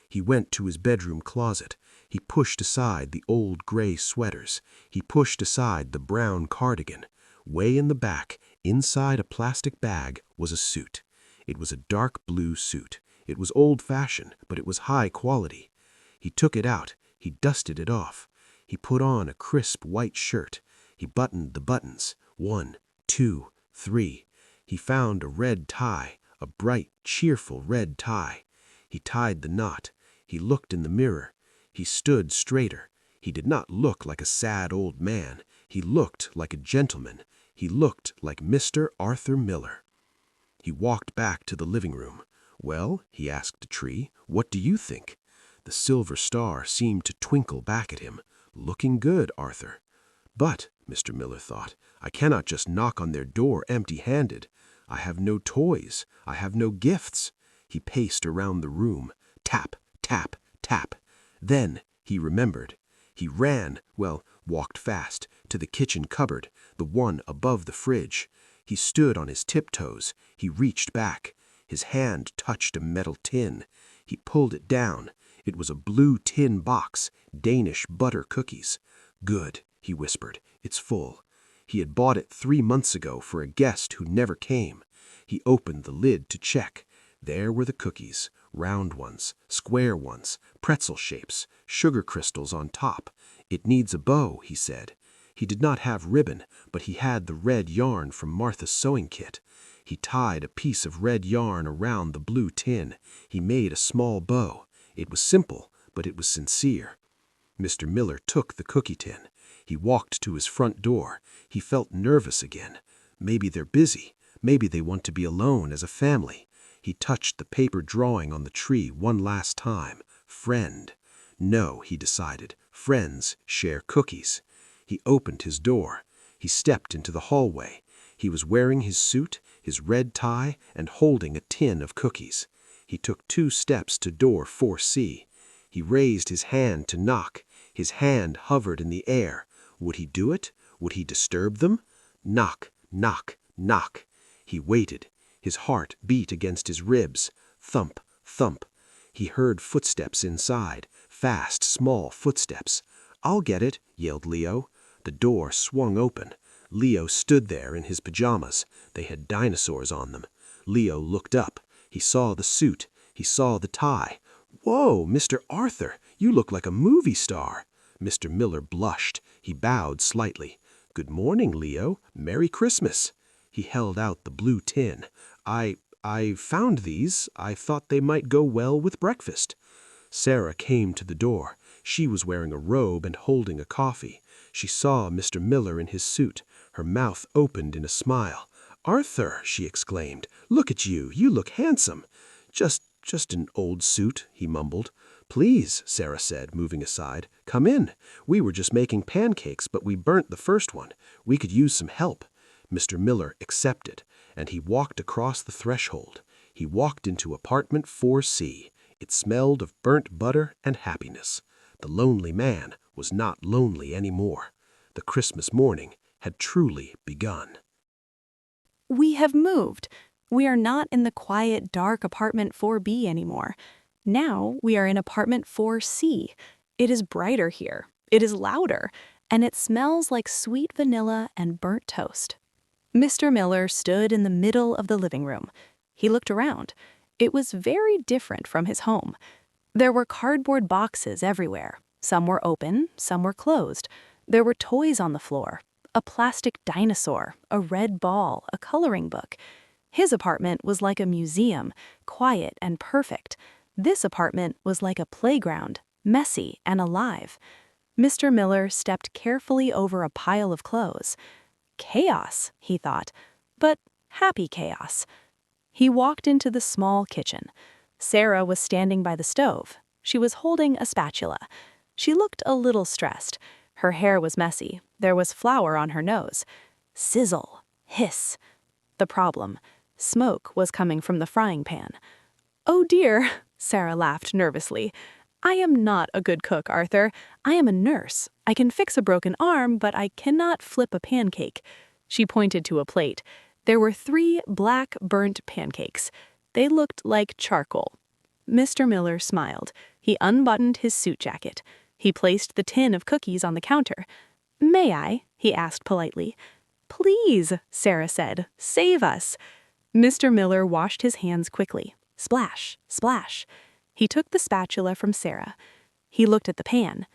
He went to his bedroom closet. He pushed aside the old gray sweaters. He pushed aside the brown cardigan. Way in the back, inside a plastic bag, was a suit. It was a dark blue suit. It was old-fashioned, but it was high quality. He took it out. He dusted it off. He put on a crisp white shirt. He buttoned the buttons. 1, 2, 3. He found a red tie, a bright, cheerful red tie. He tied the knot. He looked in the mirror. He stood straighter. He did not look like a sad old man. He looked like a gentleman. He looked like Mr. Arthur Miller. He walked back to the living room. "Well," he asked the tree, "what do you think?" The silver star seemed to twinkle back at him. "Looking good, Arthur." "But," Mr. Miller thought, "I cannot just knock on their door empty-handed. I have no toys. I have no gifts." He paced around the room. Tap, tap, tap. Then he remembered. He ran, walked fast, to the kitchen cupboard, the one above the fridge. He stood on his tiptoes. He reached back. His hand touched a metal tin. He pulled it down. It was a blue tin box, Danish butter cookies. "Good," he whispered. "It's full." He had bought it 3 months ago for a guest who never came. He opened the lid to check. There were the cookies, round ones, square ones, pretzel shapes, sugar crystals on top. "It needs a bow," he said. He did not have ribbon, but he had the red yarn from Martha's sewing kit. He tied a piece of red yarn around the blue tin. He made a small bow. It was simple, but it was sincere. Mr. Miller took the cookie tin. He walked to his front door. He felt nervous again. Maybe they're busy. Maybe they want to be alone as a family. He touched the paper drawing on the tree one last time. Friend. No, he decided. Friends share cookies. He opened his door. He stepped into the hallway. He was wearing his suit, his red tie, and holding a tin of cookies. He took 2 steps to door 4C. He raised his hand to knock. His hand hovered in the air. Would he do it? Would he disturb them? Knock, knock, knock. He waited. His heart beat against his ribs. Thump, thump. He heard footsteps inside. Fast, small footsteps. "I'll get it," yelled Leo. The door swung open. Leo stood there in his pajamas. They had dinosaurs on them. Leo looked up. He saw the suit. He saw the tie. "Whoa, Mr. Arthur, you look like a movie star." Mr. Miller blushed. He bowed slightly. "Good morning, Leo. Merry Christmas." He held out the blue tin. I found these. I thought they might go well with breakfast." Sarah came to the door. She was wearing a robe and holding a coffee. She saw Mr. Miller in his suit. Her mouth opened in a smile. "Arthur," she exclaimed, "look at you. You look handsome." Just an old suit," he mumbled. "Please," Sarah said, moving aside. "Come in. We were just making pancakes, but we burnt the first one. We could use some help." Mr. Miller accepted, and he walked across the threshold. He walked into apartment 4C. It smelled of burnt butter and happiness. The lonely man was not lonely anymore. The Christmas morning had truly begun. We have moved. We are not in the quiet, dark apartment 4B anymore. Now we are in apartment 4C. It is brighter here. It is louder. And it smells like sweet vanilla and burnt toast. Mr. Miller stood in the middle of the living room. He looked around. It was very different from his home. There were cardboard boxes everywhere. Some were open, some were closed. There were toys on the floor. A plastic dinosaur, a red ball, a coloring book. His apartment was like a museum, quiet and perfect. This apartment was like a playground, messy and alive. Mr. Miller stepped carefully over a pile of clothes. Chaos, he thought, but happy chaos. He walked into the small kitchen. Sarah was standing by the stove. She was holding a spatula. She looked a little stressed. Her hair was messy. There was flour on her nose. Sizzle, hiss. The problem. Smoke was coming from the frying pan. "Oh dear," Sarah laughed nervously. "I am not a good cook, Arthur. I am a nurse. I can fix a broken arm, but I cannot flip a pancake." She pointed to a plate. There were 3 black, burnt pancakes. They looked like charcoal. Mr. Miller smiled. He unbuttoned his suit jacket. He placed the tin of cookies on the counter. "May I?" he asked politely. "Please," Sarah said. "Save us." Mr. Miller washed his hands quickly. Splash, splash. He took the spatula from Sarah. He looked at the pan.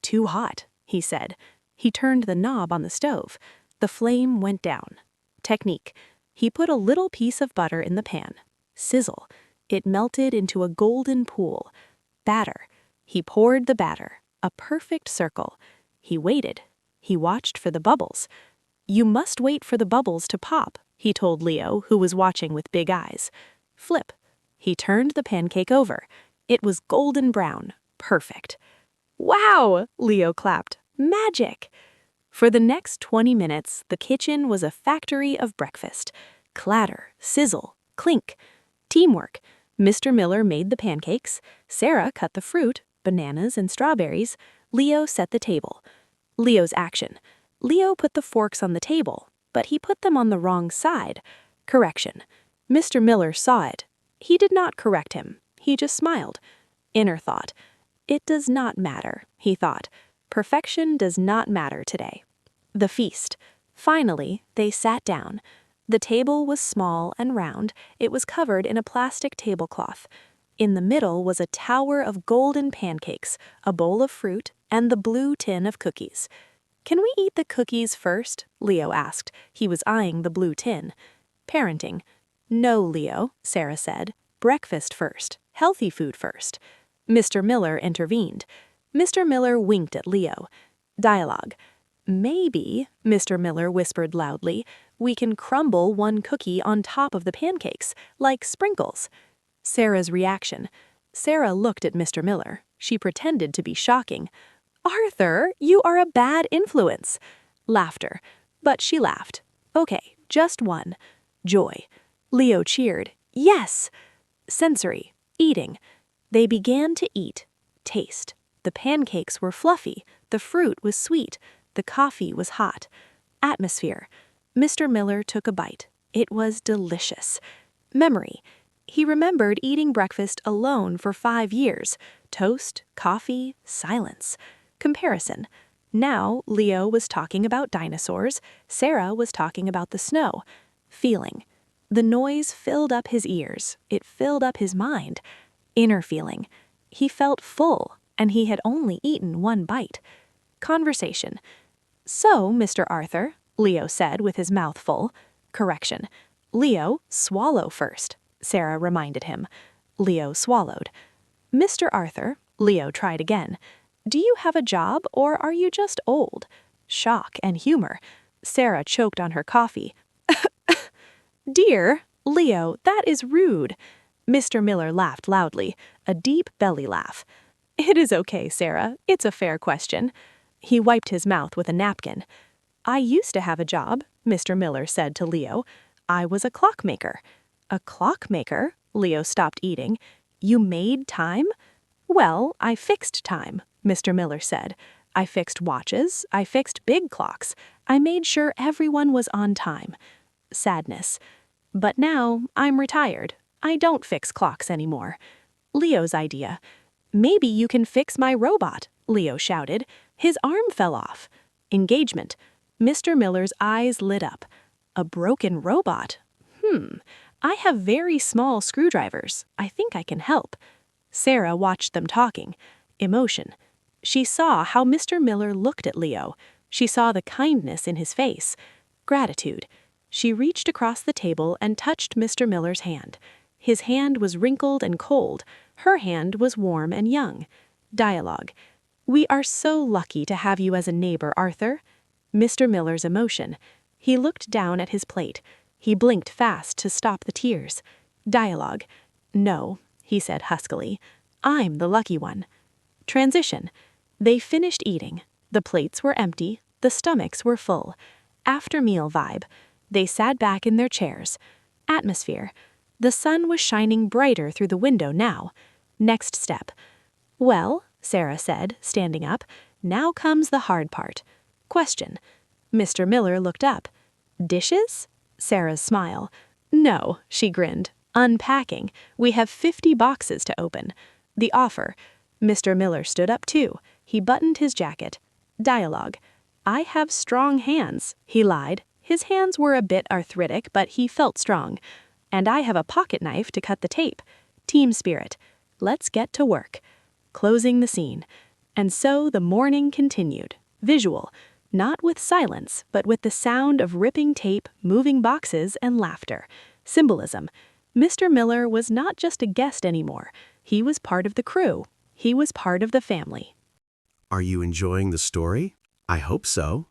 "Too hot," he said. He turned the knob on the stove. The flame went down. Technique. He put a little piece of butter in the pan. Sizzle. It melted into a golden pool. Batter. He poured the batter. A perfect circle. He waited. He watched for the bubbles. "You must wait for the bubbles to pop," he told Leo, who was watching with big eyes. Flip. He turned the pancake over. It was golden brown. Perfect. "Wow!" Leo clapped. "Magic!" For the next 20 minutes, the kitchen was a factory of breakfast. Clatter, sizzle, clink. Teamwork. Mr. Miller made the pancakes. Sarah cut the fruit, bananas and strawberries. Leo set the table. Leo's action. Leo put the forks on the table, but he put them on the wrong side. Correction. Mr. Miller saw it. He did not correct him. He just smiled. Inner thought. It does not matter, he thought. Perfection does not matter today. The feast. Finally, they sat down. The table was small and round. It was covered in a plastic tablecloth. In the middle was a tower of golden pancakes, a bowl of fruit, and the blue tin of cookies. "Can we eat the cookies first?" Leo asked. He was eyeing the blue tin. Parenting. "No, Leo," Sarah said. "Breakfast first. Healthy food first." Mr. Miller intervened. Mr. Miller winked at Leo. Dialogue. "Maybe," Mr. Miller whispered loudly, "we can crumble one cookie on top of the pancakes, like sprinkles." Sarah's reaction. Sarah looked at Mr. Miller. She pretended to be shocking. "Arthur, you are a bad influence." Laughter. But she laughed. "Okay, just one." Joy. Leo cheered. "Yes!" Sensory. Eating. They began to eat. Taste. The pancakes were fluffy. The fruit was sweet. The coffee was hot. Atmosphere. Mr. Miller took a bite. It was delicious. Memory. He remembered eating breakfast alone for 5 years. Toast, coffee, silence. Comparison. Now, Leo was talking about dinosaurs. Sarah was talking about the snow. Feeling. The noise filled up his ears. It filled up his mind. Inner feeling. He felt full, and he had only eaten one bite. Conversation. "So, Mr. Arthur," Leo said with his mouth full. Correction. "Leo, swallow first," Sarah reminded him. Leo swallowed. "Mr. Arthur," Leo tried again, "do you have a job or are you just old?" Shock and humor. Sarah choked on her coffee. "Dear, Leo, that is rude." Mr. Miller laughed loudly, a deep belly laugh. "It is okay, Sarah. It's a fair question." He wiped his mouth with a napkin. "I used to have a job," Mr. Miller said to Leo. "I was a clockmaker." "A clockmaker?" Leo stopped eating. "You made time?" "Well, I fixed time," Mr. Miller said. "I fixed watches. I fixed big clocks. I made sure everyone was on time." Sadness. "But now I'm retired. I don't fix clocks anymore." Leo's idea. "Maybe you can fix my robot," Leo shouted. His arm fell off. Engagement. Mr. Miller's eyes lit up. "A broken robot? I have very small screwdrivers. I think I can help." Sarah watched them talking. Emotion. She saw how Mr. Miller looked at Leo. She saw the kindness in his face. Gratitude. She reached across the table and touched Mr. Miller's hand. His hand was wrinkled and cold. Her hand was warm and young. Dialogue. "We are so lucky to have you as a neighbor, Arthur." Mr. Miller's emotion. He looked down at his plate. He blinked fast to stop the tears. Dialogue. "No," he said huskily. "I'm the lucky one." Transition. They finished eating. The plates were empty. The stomachs were full. After meal vibe. They sat back in their chairs. Atmosphere. The sun was shining brighter through the window now. Next step. "Well," Sarah said, standing up, "now comes the hard part." Question. Mr. Miller looked up. "Dishes?" Sarah's smile. "No," she grinned. "Unpacking. We have 50 boxes to open." The offer. Mr. Miller stood up too. He buttoned his jacket. Dialogue. "I have strong hands," he lied. His hands were a bit arthritic, but he felt strong. "And I have a pocket knife to cut the tape." Team spirit. "Let's get to work." Closing the scene. And so the morning continued. Visual. Not with silence, but with the sound of ripping tape, moving boxes, and laughter. Symbolism. Mr. Miller was not just a guest anymore. He was part of the crew. He was part of the family. Are you enjoying the story? I hope so.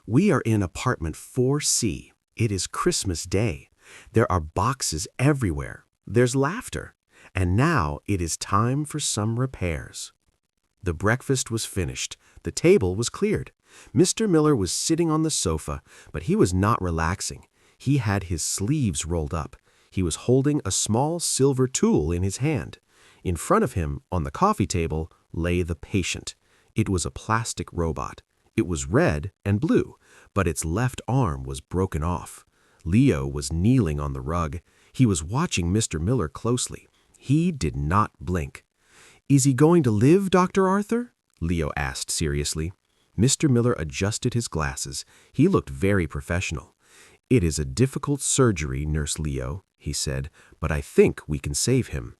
We are in apartment 4C. It is Christmas Day. There are boxes everywhere. There's laughter. And now it is time for some repairs. The breakfast was finished. The table was cleared. Mr. Miller was sitting on the sofa, but he was not relaxing. He had his sleeves rolled up. He was holding a small silver tool in his hand. In front of him, on the coffee table, lay the patient. It was a plastic robot. It was red and blue, but its left arm was broken off. Leo was kneeling on the rug. He was watching Mr. Miller closely. He did not blink. "Is he going to live, Dr. Arthur?" Leo asked seriously. Mr. Miller adjusted his glasses. He looked very professional. "It is a difficult surgery, Nurse Leo," he said, "but I think we can save him."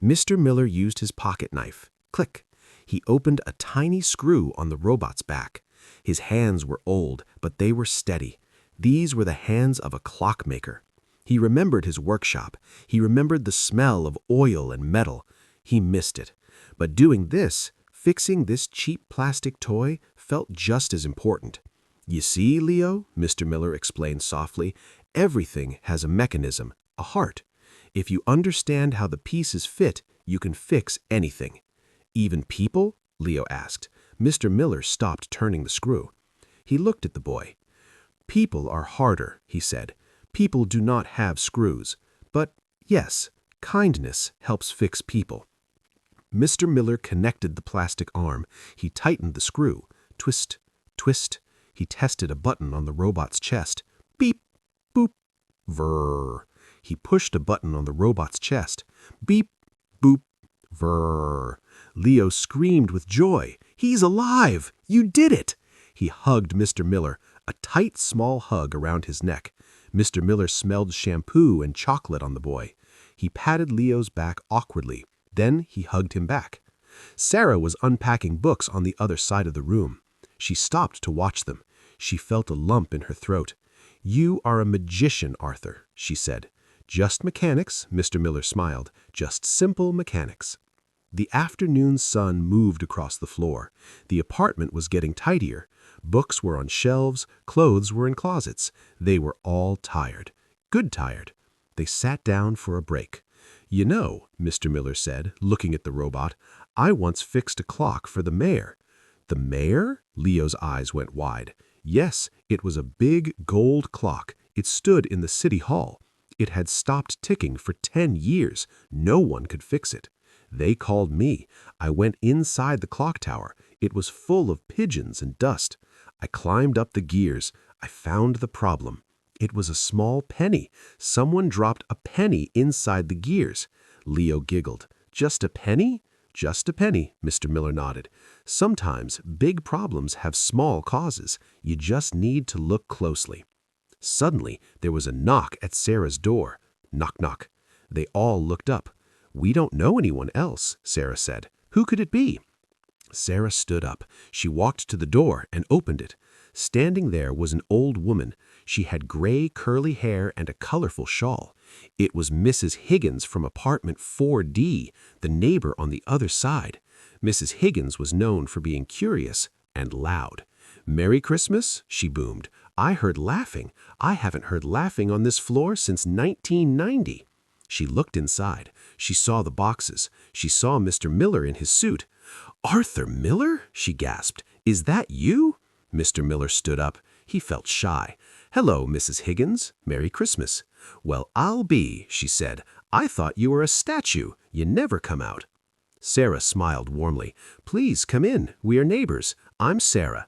Mr. Miller used his pocket knife. Click. He opened a tiny screw on the robot's back. His hands were old, but they were steady. These were the hands of a clockmaker. He remembered his workshop. He remembered the smell of oil and metal. He missed it. But doing this, fixing this cheap plastic toy, felt just as important. "You see, Leo," Mr. Miller explained softly, "everything has a mechanism, a heart. If you understand how the pieces fit, you can fix anything." "Even people?" Leo asked. Mr. Miller stopped turning the screw. He looked at the boy. "People are harder," he said. "People do not have screws. But yes, kindness helps fix people." Mr. Miller connected the plastic arm. He tightened the screw. Twist, twist. He tested a button on the robot's chest. Beep, boop, vrr. He pushed a button on the robot's chest. Beep, boop, vrr. Leo screamed with joy. "He's alive! You did it!" He hugged Mr. Miller, a tight, small hug around his neck. Mr. Miller smelled shampoo and chocolate on the boy. He patted Leo's back awkwardly. Then he hugged him back. Sarah was unpacking books on the other side of the room. She stopped to watch them. She felt a lump in her throat. "You are a magician, Arthur," she said. "Just mechanics," Mr. Miller smiled. "Just simple mechanics." The afternoon sun moved across the floor. The apartment was getting tidier. Books were on shelves, clothes were in closets. They were all tired. Good tired. They sat down for a break. "You know," Mr. Miller said, looking at the robot, "I once fixed a clock for the mayor." "The mayor?" Leo's eyes went wide. "Yes, it was a big gold clock. It stood in the city hall. It had stopped ticking for 10 years. No one could fix it. They called me. I went inside the clock tower. It was full of pigeons and dust. I climbed up the gears. I found the problem. It was a small penny. Someone dropped a penny inside the gears." Leo giggled. "Just a penny?" "Just a penny," Mr. Miller nodded. "Sometimes big problems have small causes. You just need to look closely." Suddenly, there was a knock at Sarah's door. Knock, knock. They all looked up. "We don't know anyone else," Sarah said. "Who could it be?" Sarah stood up. She walked to the door and opened it. Standing there was an old woman. She had gray, curly hair and a colorful shawl. It was Mrs. Higgins from apartment 4D, the neighbor on the other side. Mrs. Higgins was known for being curious and loud. "Merry Christmas," she boomed. "I heard laughing. I haven't heard laughing on this floor since 1990. She looked inside. She saw the boxes. She saw Mr. Miller in his suit. "Arthur Miller?" she gasped. "Is that you?" Mr. Miller stood up. He felt shy. "Hello, Mrs. Higgins. Merry Christmas." "Well, I'll be," she said. "I thought you were a statue. You never come out." Sarah smiled warmly. "Please come in. We are neighbors. I'm Sarah."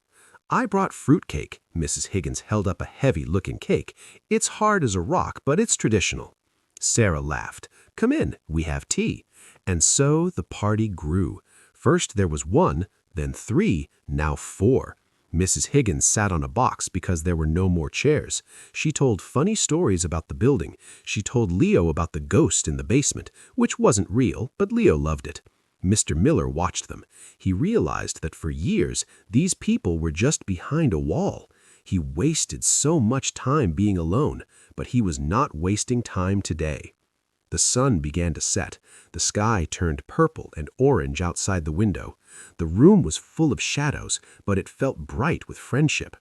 "I brought fruitcake." Mrs. Higgins held up a heavy-looking cake. "It's hard as a rock, but it's traditional." Sarah laughed. "Come in. We have tea." And so the party grew. First there was 1, then 3, now 4. Mrs. Higgins sat on a box because there were no more chairs. She told funny stories about the building. She told Leo about the ghost in the basement, which wasn't real, but Leo loved it. Mr. Miller watched them. He realized that for years, these people were just behind a wall. He wasted so much time being alone, but he was not wasting time today. The sun began to set. The sky turned purple and orange outside the window. The room was full of shadows, but it felt bright with friendship.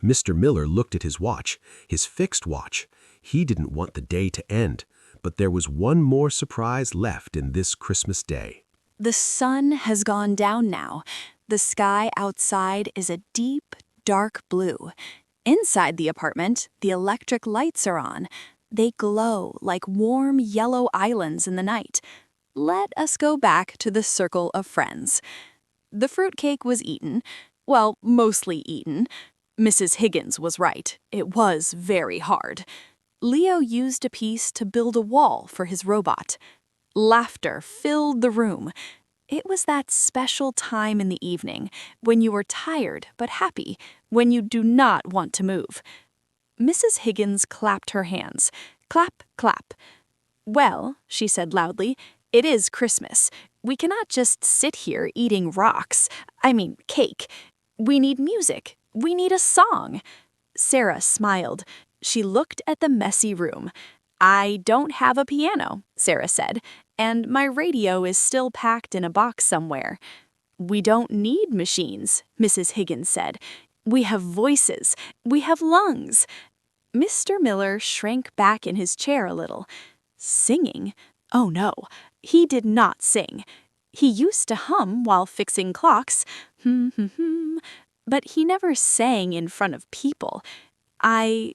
Mr. Miller looked at his watch, his fixed watch. He didn't want the day to end, but there was one more surprise left in this Christmas day. The sun has gone down now. The sky outside is a deep, dark blue. Inside the apartment, the electric lights are on. They glow like warm yellow islands in the night. Let us go back to the circle of friends. The fruitcake was eaten. Well, mostly eaten. Mrs. Higgins was right. It was very hard. Leo used a piece to build a wall for his robot. Laughter filled the room. It was that special time in the evening when you are tired but happy, when you do not want to move. Mrs. Higgins clapped her hands. Clap, clap. "Well," she said loudly, "it is Christmas. We cannot just sit here eating cake. We need music. We need a song." Sarah smiled. She looked at the messy room. "I don't have a piano," Sarah said, "and my radio is still packed in a box somewhere." "We don't need machines," Mrs. Higgins said. "We have voices. We have lungs." Mr. Miller shrank back in his chair a little. Singing? Oh no, he did not sing. He used to hum while fixing clocks. But he never sang in front of people. I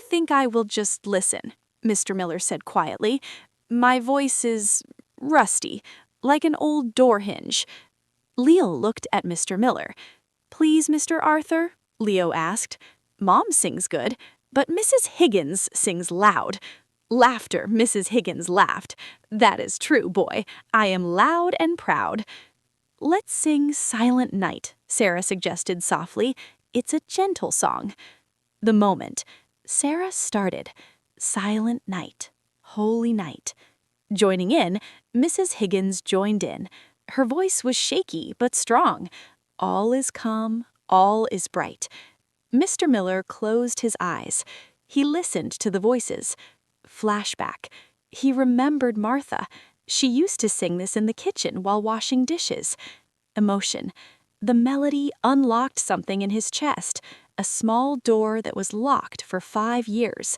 think I will just listen," Mr. Miller said quietly. "My voice is rusty, like an old door hinge." Leo looked at Mr. Miller. "Please, Mr. Arthur?" Leo asked. "Mom sings good, but Mrs. Higgins sings loud." Laughter, Mrs. Higgins laughed. "That is true, boy. I am loud and proud." "Let's sing Silent Night," Sarah suggested softly. "It's a gentle song." The moment. Sarah started. Silent night. Holy night. Joining in, Mrs. Higgins joined in. Her voice was shaky but strong. All is calm, all is bright. Mr. Miller closed his eyes. He listened to the voices. Flashback. He remembered Martha. She used to sing this in the kitchen while washing dishes. Emotion. The melody unlocked something in his chest, a small door that was locked for 5 years.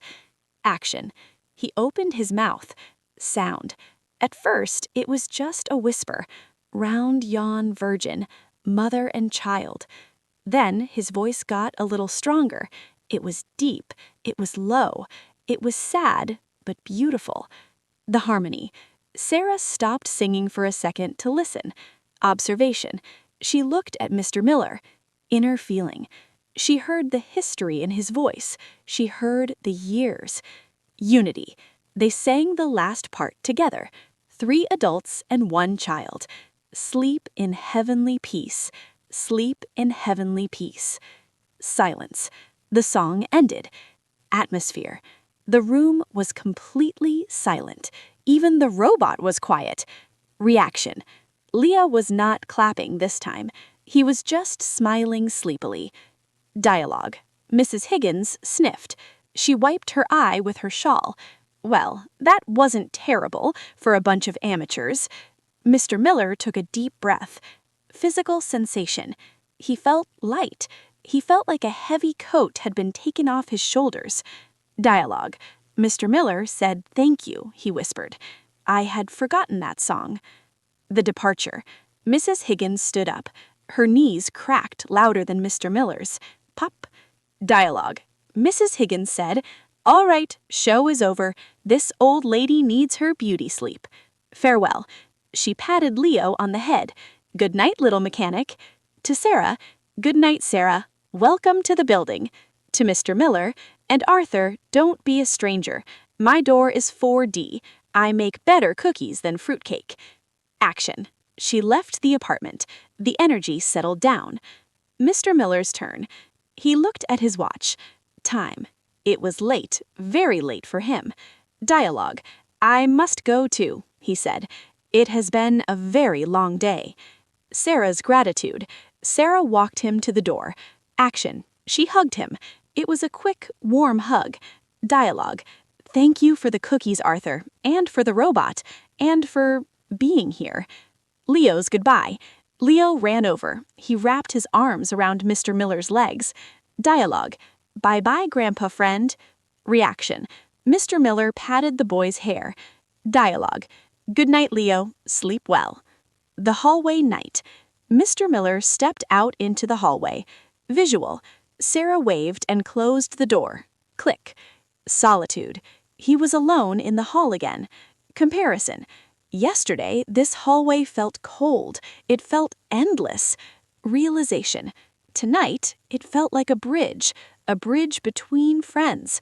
Action. He opened his mouth. Sound. At first, it was just a whisper. Round yawn virgin, mother and child. Then his voice got a little stronger. It was deep. It was low. It was sad, but beautiful. The harmony. Sarah stopped singing for a second to listen. Observation. She looked at Mr. Miller. Inner feeling. She heard the history in his voice. She heard the years. Unity. They sang the last part together. 3 adults and 1 child. Sleep in heavenly peace. Sleep in heavenly peace. Silence. The song ended. Atmosphere. The room was completely silent. Even the robot was quiet. Reaction. Leah was not clapping this time. He was just smiling sleepily. Dialogue. Mrs. Higgins sniffed. She wiped her eye with her shawl. Well, that wasn't terrible for a bunch of amateurs. Mr. Miller took a deep breath. Physical sensation. He felt light. He felt like a heavy coat had been taken off his shoulders. Dialogue. Mr. Miller said, "Thank you," he whispered. "I had forgotten that song." The departure. Mrs. Higgins stood up. Her knees cracked louder than Mr. Miller's. Pop. Dialogue. Mrs. Higgins said, "All right, show is over. This old lady needs her beauty sleep. Farewell." She patted Leo on the head. "Good night, little mechanic." To Sarah, "Good night, Sarah. Welcome to the building." To Mr. Miller, "And Arthur, don't be a stranger. My door is 4D. I make better cookies than fruitcake." Action. She left the apartment. The energy settled down. Mr. Miller's turn. He looked at his watch. Time. It was late, very late for him. Dialogue. "I must go too," he said. "It has been a very long day." Sarah's gratitude. Sarah walked him to the door. Action. She hugged him. It was a quick, warm hug. Dialogue. "Thank you for the cookies, Arthur, and for the robot, and for being here." Leo's goodbye. Leo ran over. He wrapped his arms around Mr. Miller's legs. Dialogue. "Bye-bye, Grandpa friend." Reaction. Mr. Miller patted the boy's hair. Dialogue. "Good night, Leo. Sleep well." The hallway night. Mr. Miller stepped out into the hallway. Visual. Sarah waved and closed the door. Click. Solitude. He was alone in the hall again. Comparison. Yesterday, this hallway felt cold. It felt endless. Realization. Tonight, it felt like a bridge between friends.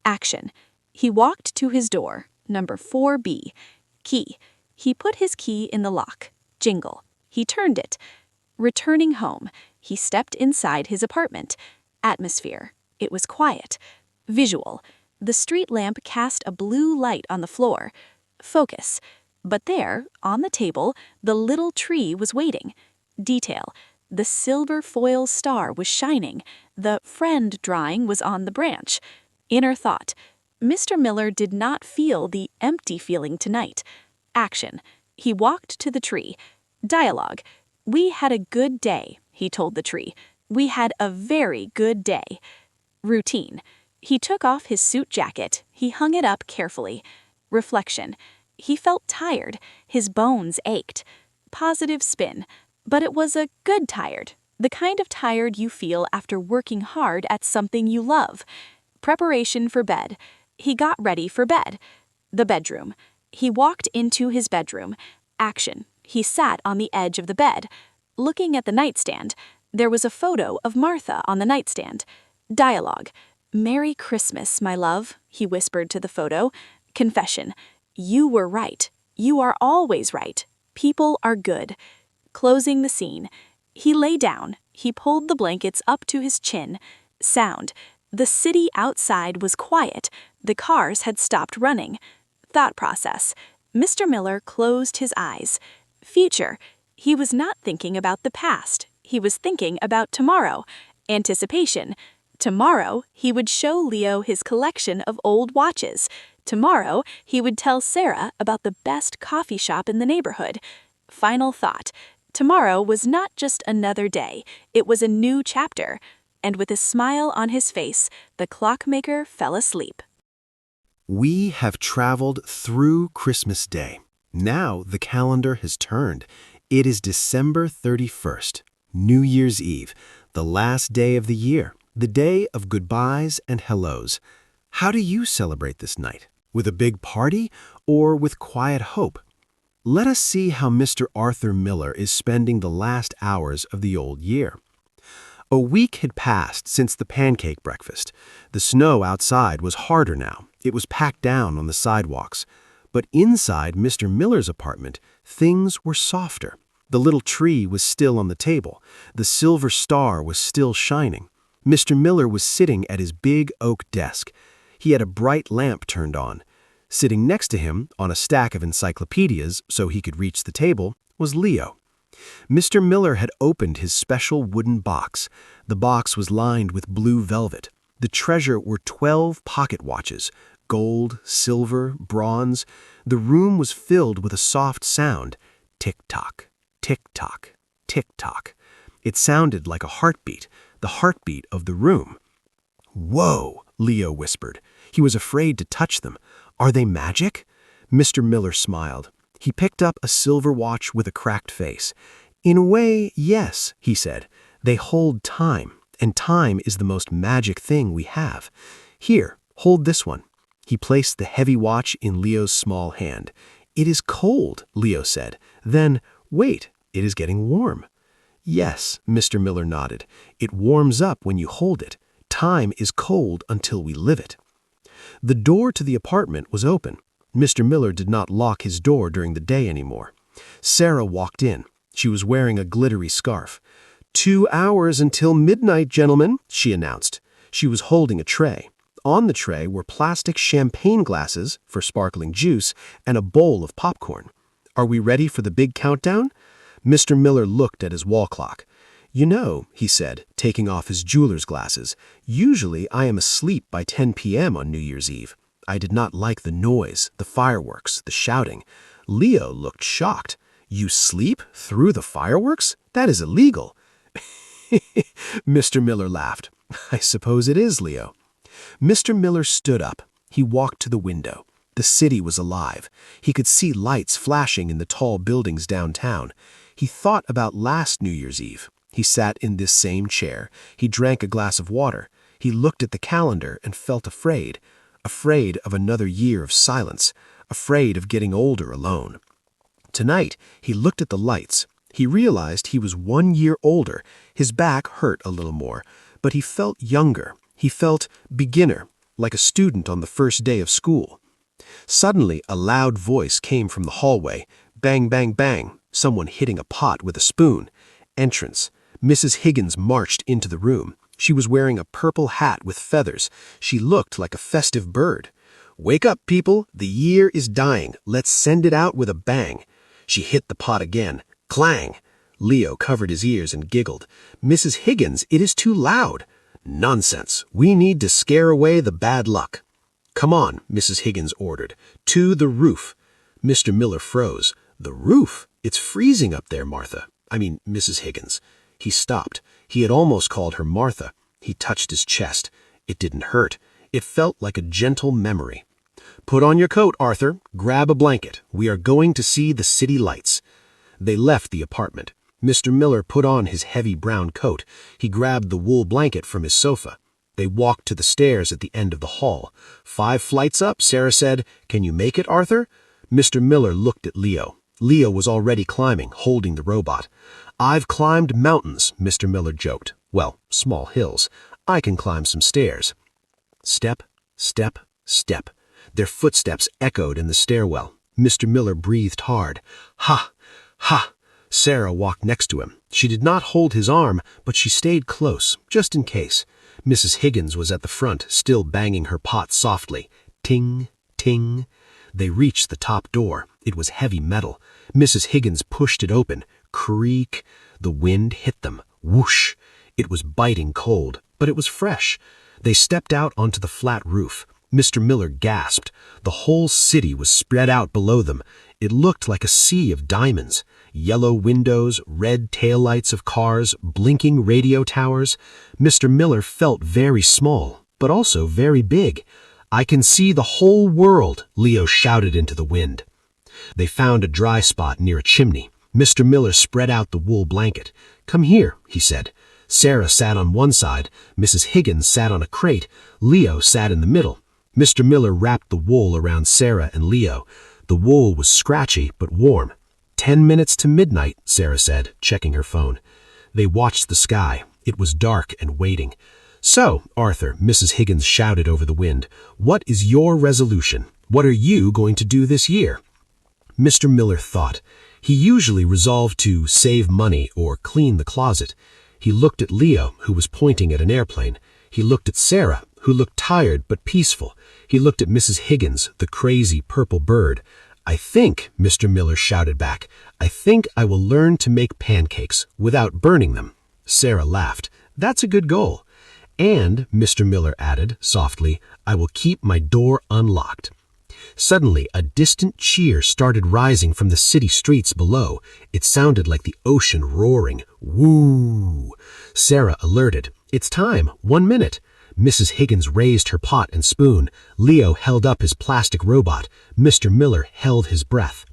Action. He walked to his door, number 4B. Key. He put his key in the lock. Jingle. He turned it. Returning home. He stepped inside his apartment. Atmosphere. It was quiet. Visual. The street lamp cast a blue light on the floor. Focus. But there, on the table, the little tree was waiting. Detail. The silver foil star was shining. The friend drawing was on the branch. Inner thought. Mr. Miller did not feel the empty feeling tonight. Action. He walked to the tree. Dialogue. "We had a good day," he told the tree. "We had a very good day." Routine. He took off his suit jacket. He hung it up carefully. Reflection. He felt tired. His bones ached. Positive spin. But it was a good tired. The kind of tired you feel after working hard at something you love. Preparation for bed. He got ready for bed. The bedroom. He walked into his bedroom. Action. He sat on the edge of the bed. Looking at the nightstand. There was a photo of Martha on the nightstand. Dialogue. "Merry Christmas, my love," he whispered to the photo. Confession. "You were right. You are always right. People are good." Closing the scene. He lay down. He pulled the blankets up to his chin. Sound. The city outside was quiet. The cars had stopped running. Thought process. Mr. Miller closed his eyes. Future. He was not thinking about the past. He was thinking about tomorrow. Anticipation. Tomorrow, he would show Leo his collection of old watches. Tomorrow, he would tell Sarah about the best coffee shop in the neighborhood. Final thought. Tomorrow was not just another day. It was a new chapter. And with a smile on his face, the clockmaker fell asleep. We have traveled through Christmas Day. Now the calendar has turned. It is December 31st, New Year's Eve, the last day of the year, the day of goodbyes and hellos. How do you celebrate this night? With a big party or with quiet hope? Let us see how Mr. Arthur Miller is spending the last hours of the old year. A week had passed since the pancake breakfast. The snow outside was harder now. It was packed down on the sidewalks. But inside Mr. Miller's apartment, things were softer. The little tree was still on the table. The silver star was still shining. Mr. Miller was sitting at his big oak desk. He had a bright lamp turned on. Sitting next to him, on a stack of encyclopedias so he could reach the table, was Leo. Mr. Miller had opened his special wooden box. The box was lined with blue velvet. The treasure were 12 pocket watches, gold, silver, bronze. The room was filled with a soft sound. Tick-tock, tick-tock, tick-tock. It sounded like a heartbeat, the heartbeat of the room. "Whoa," Leo whispered. He was afraid to touch them. "Are they magic?" Mr. Miller smiled. He picked up a silver watch with a cracked face. "In a way, yes," he said. "They hold time, and time is the most magic thing we have. Here, hold this one." He placed the heavy watch in Leo's small hand. "It is cold," Leo said. Then, "Wait, it is getting warm." "Yes," Mr. Miller nodded. "It warms up when you hold it. Time is cold until we live it." The door to the apartment was open. Mr. Miller did not lock his door during the day anymore. Sarah walked in. She was wearing a glittery scarf. 2 hours until midnight, gentlemen," she announced. She was holding a tray. On the tray were plastic champagne glasses for sparkling juice and a bowl of popcorn. "Are we ready for the big countdown?" Mr. Miller looked at his wall clock. "You know," he said, taking off his jeweler's glasses, "usually I am asleep by 10 p.m. on New Year's Eve. I did not like the noise, the fireworks, the shouting." Leo looked shocked. "You sleep through the fireworks? That is illegal." Mr. Miller laughed. "I suppose it is, Leo." Mr. Miller stood up. He walked to the window. The city was alive. He could see lights flashing in the tall buildings downtown. He thought about last New Year's Eve. He sat in this same chair. He drank a glass of water. He looked at the calendar and felt afraid. Afraid of another year of silence. Afraid of getting older alone. Tonight, he looked at the lights. He realized he was 1 year older. His back hurt a little more, but he felt younger. He felt beginner, like a student on the first day of school. Suddenly, a loud voice came from the hallway. Bang, bang, bang. Someone hitting a pot with a spoon. Entrance. Mrs. Higgins marched into the room. She was wearing a purple hat with feathers. She looked like a festive bird. "Wake up, people. The year is dying. Let's send it out with a bang." She hit the pot again. Clang. Leo covered his ears and giggled. "Mrs. Higgins, it is too loud." "Nonsense. We need to scare away the bad luck." "Come on," Mrs. Higgins ordered. "To the roof." Mr. Miller froze. "The roof? It's freezing up there, Mrs. Higgins." He stopped. He had almost called her Martha. He touched his chest. It didn't hurt. It felt like a gentle memory. "Put on your coat, Arthur. Grab a blanket. We are going to see the city lights." They left the apartment. Mr. Miller put on his heavy brown coat. He grabbed the wool blanket from his sofa. They walked to the stairs at the end of the hall. 5 flights up, Sarah said. "Can you make it, Arthur?" Mr. Miller looked at Leo. Leo was already climbing, holding the robot. "I've climbed mountains," Mr. Miller joked. "Well, small hills. I can climb some stairs." Step, step, step. Their footsteps echoed in the stairwell. Mr. Miller breathed hard. "Ha! Ha!" Sarah walked next to him. She did not hold his arm, but she stayed close, just in case. Mrs. Higgins was at the front, still banging her pot softly. Ting, ting. They reached the top door. It was heavy metal. Mrs. Higgins pushed it open. Creak. The wind hit them. Whoosh. It was biting cold, but it was fresh. They stepped out onto the flat roof. Mr. Miller gasped. The whole city was spread out below them. It looked like a sea of diamonds. Yellow windows, red taillights of cars, blinking radio towers. Mr. Miller felt very small, but also very big. "I can see the whole world," Leo shouted into the wind. They found a dry spot near a chimney. Mr. Miller spread out the wool blanket. "Come here," he said. Sarah sat on one side, Mrs. Higgins sat on a crate, Leo sat in the middle. Mr. Miller wrapped the wool around Sarah and Leo. The wool was scratchy but warm. 10 minutes to midnight, Sarah said, checking her phone. They watched the sky. It was dark and waiting. "So, Arthur," Mrs. Higgins shouted over the wind, "what is your resolution? What are you going to do this year?" Mr. Miller thought. He usually resolved to save money or clean the closet. He looked at Leo, who was pointing at an airplane. He looked at Sarah, who looked tired but peaceful. He looked at Mrs. Higgins, the crazy purple bird. "I think," Mr. Miller shouted back, "I think I will learn to make pancakes without burning them." Sarah laughed. "That's a good goal." "And," Mr. Miller added softly, "I will keep my door unlocked." Suddenly, a distant cheer started rising from the city streets below. It sounded like the ocean roaring. Woo! Sarah alerted. "It's time. 1 minute." Mrs. Higgins raised her pot and spoon. Leo held up his plastic robot. Mr. Miller held his breath.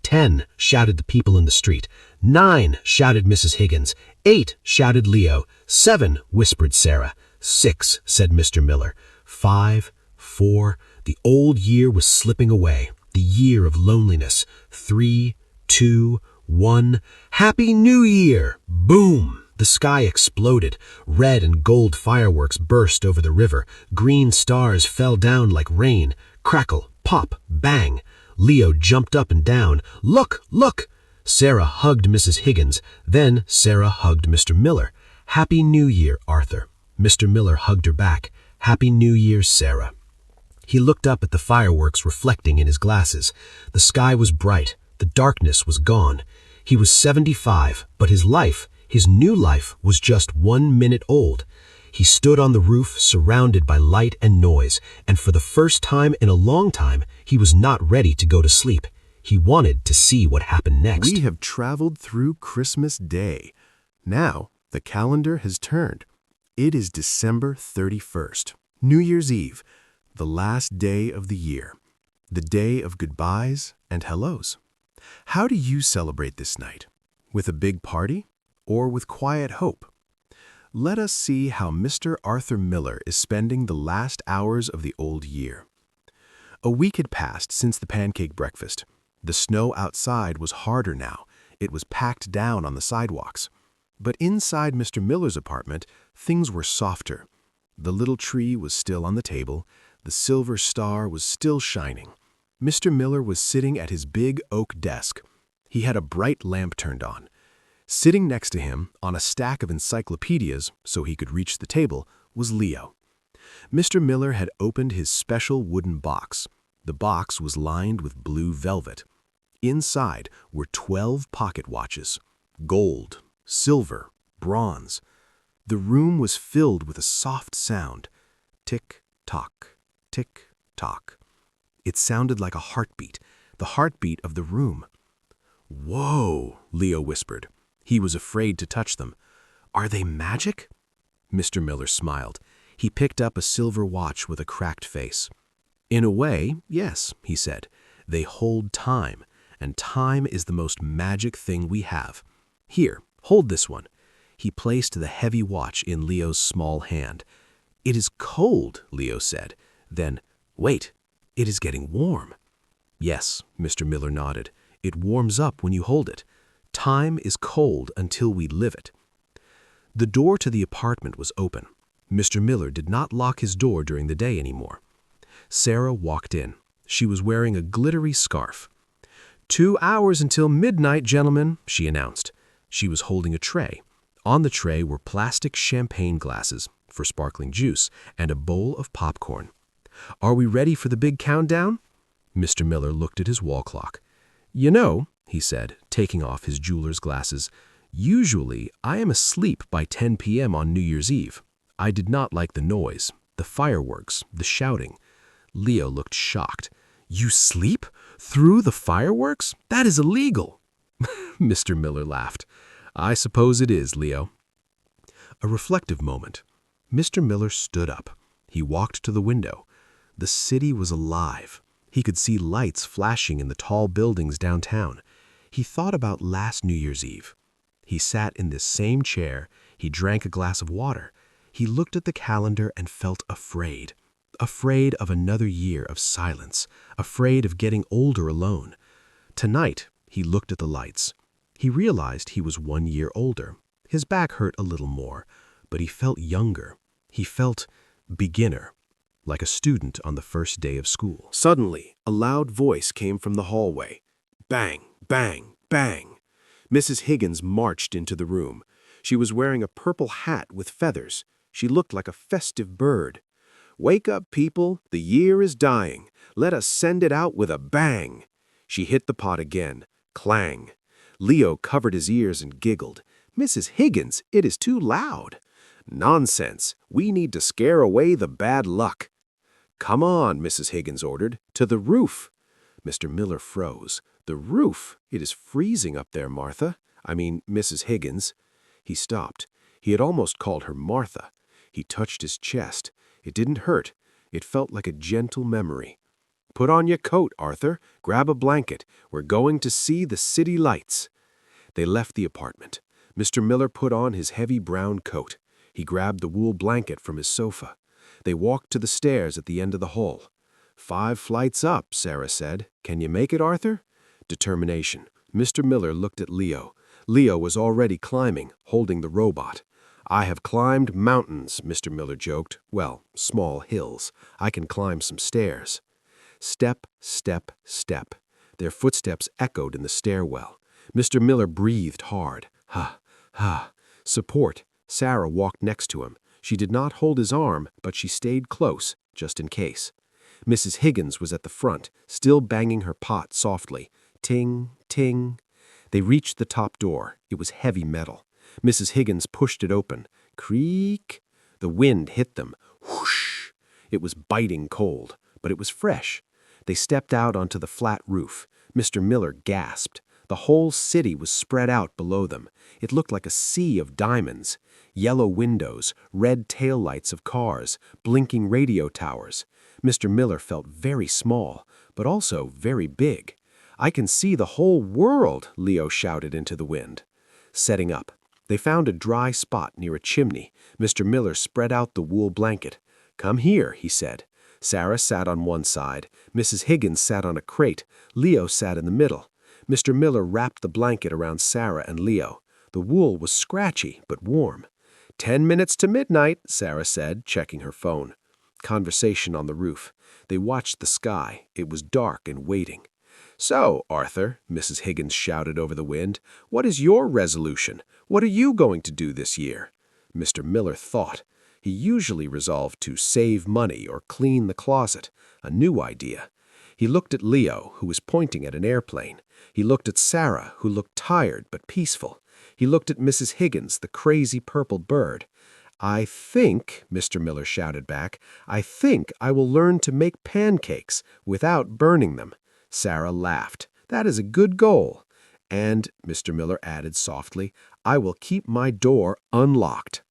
10, shouted the people in the street. 9, shouted Mrs. Higgins. 8, shouted Leo. 7, whispered Sarah. 6, said Mr. Miller. 5, 4, the old year was slipping away. The year of loneliness. 3, 2, 1. Happy New Year! Boom! The sky exploded. Red and gold fireworks burst over the river. Green stars fell down like rain. Crackle, pop, bang. Leo jumped up and down. "Look, look!" Sarah hugged Mrs. Higgins. Then Sarah hugged Mr. Miller. "Happy New Year, Arthur." Mr. Miller hugged her back. "Happy New Year, Sarah." He looked up at the fireworks reflecting in his glasses. The sky was bright. The darkness was gone. He was 75, but his new life, was just 1 minute old. He stood on the roof, surrounded by light and noise, and for the first time in a long time, he was not ready to go to sleep. He wanted to see what happened next. We have traveled through Christmas Day. Now, the calendar has turned. It is December 31st, New Year's Eve, the last day of the year, the day of goodbyes and hellos. How do you celebrate this night? With a big party or with quiet hope? Let us see how Mr. Arthur Miller is spending the last hours of the old year. A week had passed since the pancake breakfast. The snow outside was harder now. It was packed down on the sidewalks. But inside Mr. Miller's apartment, things were softer. The little tree was still on the table. The silver star was still shining. Mr. Miller was sitting at his big oak desk. He had a bright lamp turned on. Sitting next to him, on a stack of encyclopedias so he could reach the table, was Leo. Mr. Miller had opened his special wooden box. The box was lined with blue velvet. Inside were 12 pocket watches, gold, silver, bronze. The room was filled with a soft sound. Tick-tock, tick-tock. It sounded like a heartbeat, the heartbeat of the room. "Whoa," Leo whispered. He was afraid to touch them. "Are they magic?" Mr. Miller smiled. He picked up a silver watch with a cracked face. "In a way, yes," he said. "They hold time, and time is the most magic thing we have. Here, hold this one." He placed the heavy watch in Leo's small hand. "It is cold," Leo said. Then, "Wait, it is getting warm." "Yes," Mr. Miller nodded. "It warms up when you hold it. Time is cold until we live it." The door to the apartment was open. Mr. Miller did not lock his door during the day anymore. Sarah walked in. She was wearing a glittery scarf. 2 hours until midnight, gentlemen," she announced. She was holding a tray. On the tray were plastic champagne glasses for sparkling juice and a bowl of popcorn. "Are we ready for the big countdown?" Mr. Miller looked at his wall clock. "You know," he said, taking off his jeweler's glasses, "usually I am asleep by 10 p.m. on New Year's Eve. I did not like the noise, the fireworks, the shouting." Leo looked shocked. "You sleep? Through the fireworks? That is illegal." Mr. Miller laughed. "I suppose it is, Leo." A reflective moment. Mr. Miller stood up. He walked to the window. The city was alive. He could see lights flashing in the tall buildings downtown. He thought about last New Year's Eve. He sat in this same chair. He drank a glass of water. He looked at the calendar and felt afraid. Afraid of another year of silence. Afraid of getting older alone. Tonight, he looked at the lights. He realized he was 1 year older. His back hurt a little more, but he felt younger. He felt beginner, like a student on the first day of school. Suddenly, a loud voice came from the hallway. Bang, bang, bang. Mrs. Higgins marched into the room. She was wearing a purple hat with feathers. She looked like a festive bird. "Wake up, people. The year is dying. Let us send it out with a bang." She hit the pot again. Clang. Leo covered his ears and giggled. "Mrs. Higgins, it is too loud." "Nonsense. We need to scare away the bad luck." "Come on," Mrs. Higgins ordered. "To the roof." Mr. Miller froze. "The roof? It is freezing up there, Martha. I mean, Mrs. Higgins." He stopped. He had almost called her Martha. He touched his chest. It didn't hurt. It felt like a gentle memory. "Put on your coat, Arthur. Grab a blanket. We're going to see the city lights." They left the apartment. Mr. Miller put on his heavy brown coat. He grabbed the wool blanket from his sofa. They walked to the stairs at the end of the hall. 5 flights up, Sarah said. "Can you make it, Arthur?" Determination. Mr. Miller looked at Leo. Leo was already climbing, holding the robot. "I have climbed mountains," Mr. Miller joked. "Well, small hills. I can climb some stairs." Step, step, step. Their footsteps echoed in the stairwell. Mr. Miller breathed hard. Ha, ha. Support. Sarah walked next to him. She did not hold his arm, but she stayed close, just in case. Mrs. Higgins was at the front, still banging her pot softly. Ting, ting. They reached the top door. It was heavy metal. Mrs. Higgins pushed it open. Creak. The wind hit them. Whoosh. It was biting cold, but it was fresh. They stepped out onto the flat roof. Mr. Miller gasped. The whole city was spread out below them. It looked like a sea of diamonds. Yellow windows, red taillights of cars, blinking radio towers. Mr. Miller felt very small, but also very big. "I can see the whole world," Leo shouted into the wind. Setting up. They found a dry spot near a chimney. Mr. Miller spread out the wool blanket. "Come here," he said. Sarah sat on one side. Mrs. Higgins sat on a crate. Leo sat in the middle. Mr. Miller wrapped the blanket around Sarah and Leo. The wool was scratchy, but warm. 10 minutes to midnight, Sarah said, checking her phone. Conversation on the roof. They watched the sky. It was dark and waiting. "So, Arthur," Mrs. Higgins shouted over the wind, "what is your resolution? What are you going to do this year?" Mr. Miller thought. He usually resolved to save money or clean the closet, a new idea. He looked at Leo, who was pointing at an airplane. He looked at Sarah, who looked tired but peaceful. He looked at Mrs. Higgins, the crazy purple bird. "I think," Mr. Miller shouted back, "I think I will learn to make pancakes without burning them." Sarah laughed. "That is a good goal." "And," Mr. Miller added softly, "I will keep my door unlocked."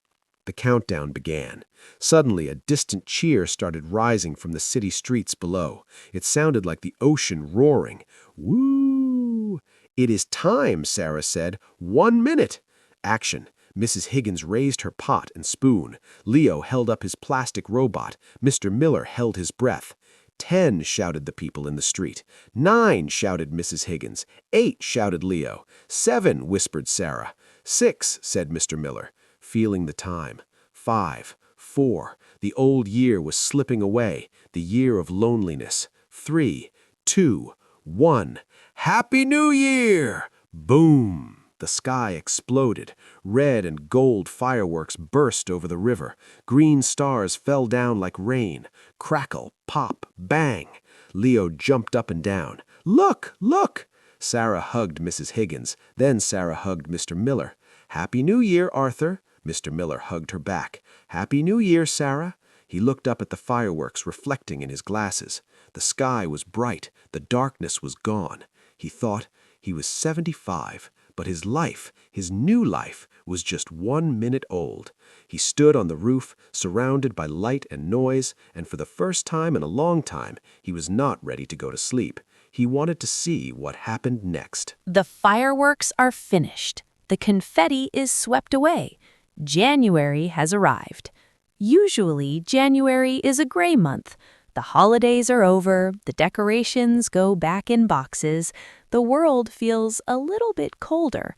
The countdown began. Suddenly, a distant cheer started rising from the city streets below. It sounded like the ocean roaring. "Woo!" "It is time," Sarah said. 1 minute. Action. Mrs. Higgins raised her pot and spoon. Leo held up his plastic robot. Mr. Miller held his breath. 10, shouted the people in the street. 9, shouted Mrs. Higgins. 8, shouted Leo. 7, whispered Sarah. 6, said Mr. Miller, feeling the time. 5, 4, the old year was slipping away, the year of loneliness. 3, 2, 1, Happy New Year! Boom! The sky exploded. Red and gold fireworks burst over the river. Green stars fell down like rain. Crackle, pop, bang. Leo jumped up and down. "Look, look!" Sarah hugged Mrs. Higgins. Then Sarah hugged Mr. Miller. "Happy New Year, Arthur." Mr. Miller hugged her back. "Happy New Year, Sarah." He looked up at the fireworks reflecting in his glasses. The sky was bright. The darkness was gone. He thought he was 75, but his life, his new life, was just 1 minute old. He stood on the roof, surrounded by light and noise, and for the first time in a long time, he was not ready to go to sleep. He wanted to see what happened next. The fireworks are finished. The confetti is swept away. January has arrived. Usually, January is a gray month. The holidays are over, the decorations go back in boxes, the world feels a little bit colder.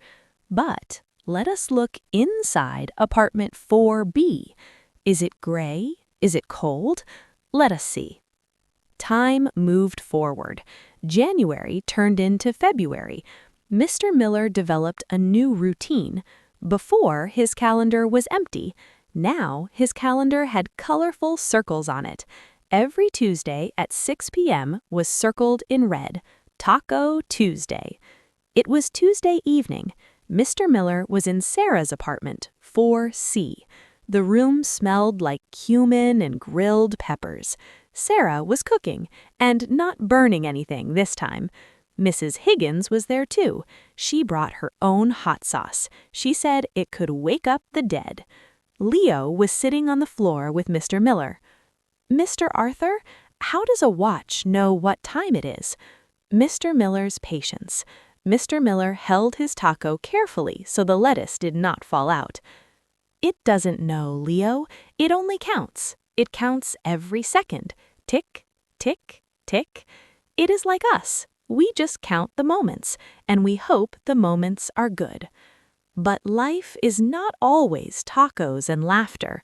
But let us look inside apartment 4B. Is it gray? Is it cold? Let us see. Time moved forward. January turned into February. Mr. Miller developed a new routine. Before, his calendar was empty. Now, his calendar had colorful circles on it. Every Tuesday at 6 p.m. was circled in red, Taco Tuesday. It was Tuesday evening. Mr. Miller was in Sarah's apartment, 4C. The room smelled like cumin and grilled peppers. Sarah was cooking, and not burning anything this time. Mrs. Higgins was there too. She brought her own hot sauce. She said it could wake up the dead. Leo was sitting on the floor with Mr. Miller. "Mr. Arthur, how does a watch know what time it is?" Mr. Miller's patience. Mr. Miller held his taco carefully so the lettuce did not fall out. "It doesn't know, Leo. It only counts. It counts every second. Tick, tick, tick. It is like us. We just count the moments, and we hope the moments are good. But life is not always tacos and laughter.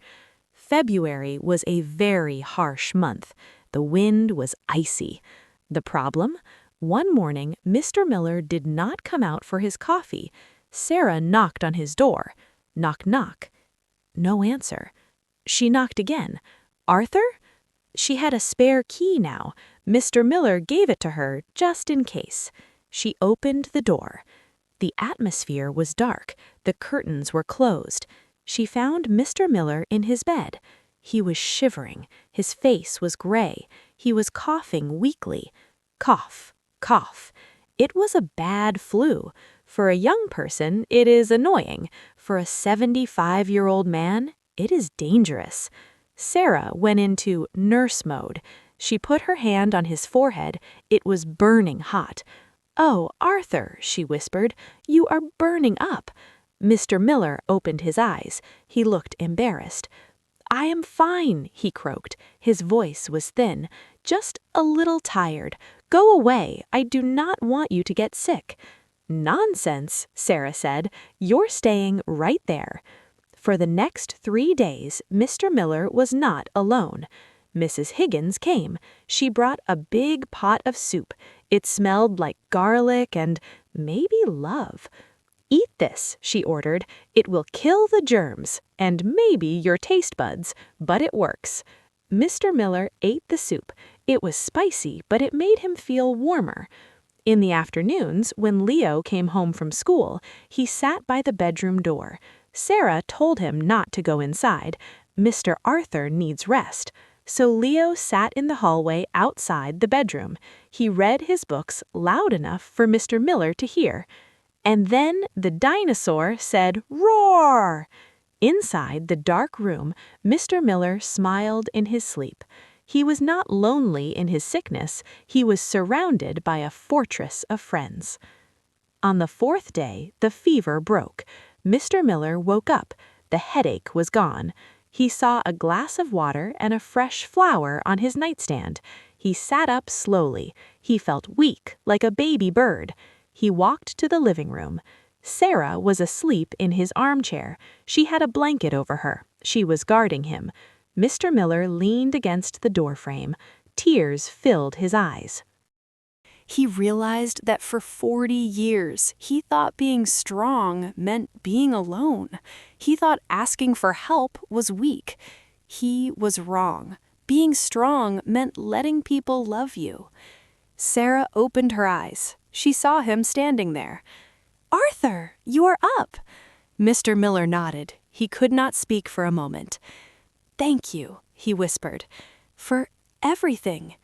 February was a very harsh month. The wind was icy. The problem? One morning, Mr. Miller did not come out for his coffee. Sarah knocked on his door. Knock, knock. No answer. She knocked again. "Arthur?" She had a spare key now. Mr. Miller gave it to her just in case. She opened the door. The atmosphere was dark. The curtains were closed. She found Mr. Miller in his bed. He was shivering. His face was gray. He was coughing weakly. Cough, cough. It was a bad flu. For a young person, it is annoying. For a 75-year-old man, it is dangerous. Sarah went into nurse mode. She put her hand on his forehead. It was burning hot. "Oh, Arthur," she whispered, "you are burning up." Mr. Miller opened his eyes. He looked embarrassed. "I am fine," he croaked. His voice was thin. "Just a little tired. Go away. I do not want you to get sick." "Nonsense," Sarah said. "You're staying right there." For the next 3 days, Mr. Miller was not alone. Mrs. Higgins came. She brought a big pot of soup. It smelled like garlic and maybe love. "Eat this," she ordered. "It will kill the germs, and maybe your taste buds, but it works." Mr. Miller ate the soup. It was spicy, but it made him feel warmer. In the afternoons, when Leo came home from school, he sat by the bedroom door. Sarah told him not to go inside. Mr. Arthur needs rest. So Leo sat in the hallway outside the bedroom. He read his books loud enough for Mr. Miller to hear. And then the dinosaur said, "Roar!" Inside the dark room, Mr. Miller smiled in his sleep. He was not lonely in his sickness. He was surrounded by a fortress of friends. On the 4th day, the fever broke. Mr. Miller woke up. The headache was gone. He saw a glass of water and a fresh flower on his nightstand. He sat up slowly. He felt weak, like a baby bird. He walked to the living room. Sarah was asleep in his armchair. She had a blanket over her. She was guarding him. Mr. Miller leaned against the doorframe. Tears filled his eyes. He realized that for 40 years, he thought being strong meant being alone. He thought asking for help was weak. He was wrong. Being strong meant letting people love you. Sarah opened her eyes. She saw him standing there. "Arthur, you are up." Mr. Miller nodded. He could not speak for a moment. "Thank you," he whispered, "for everything."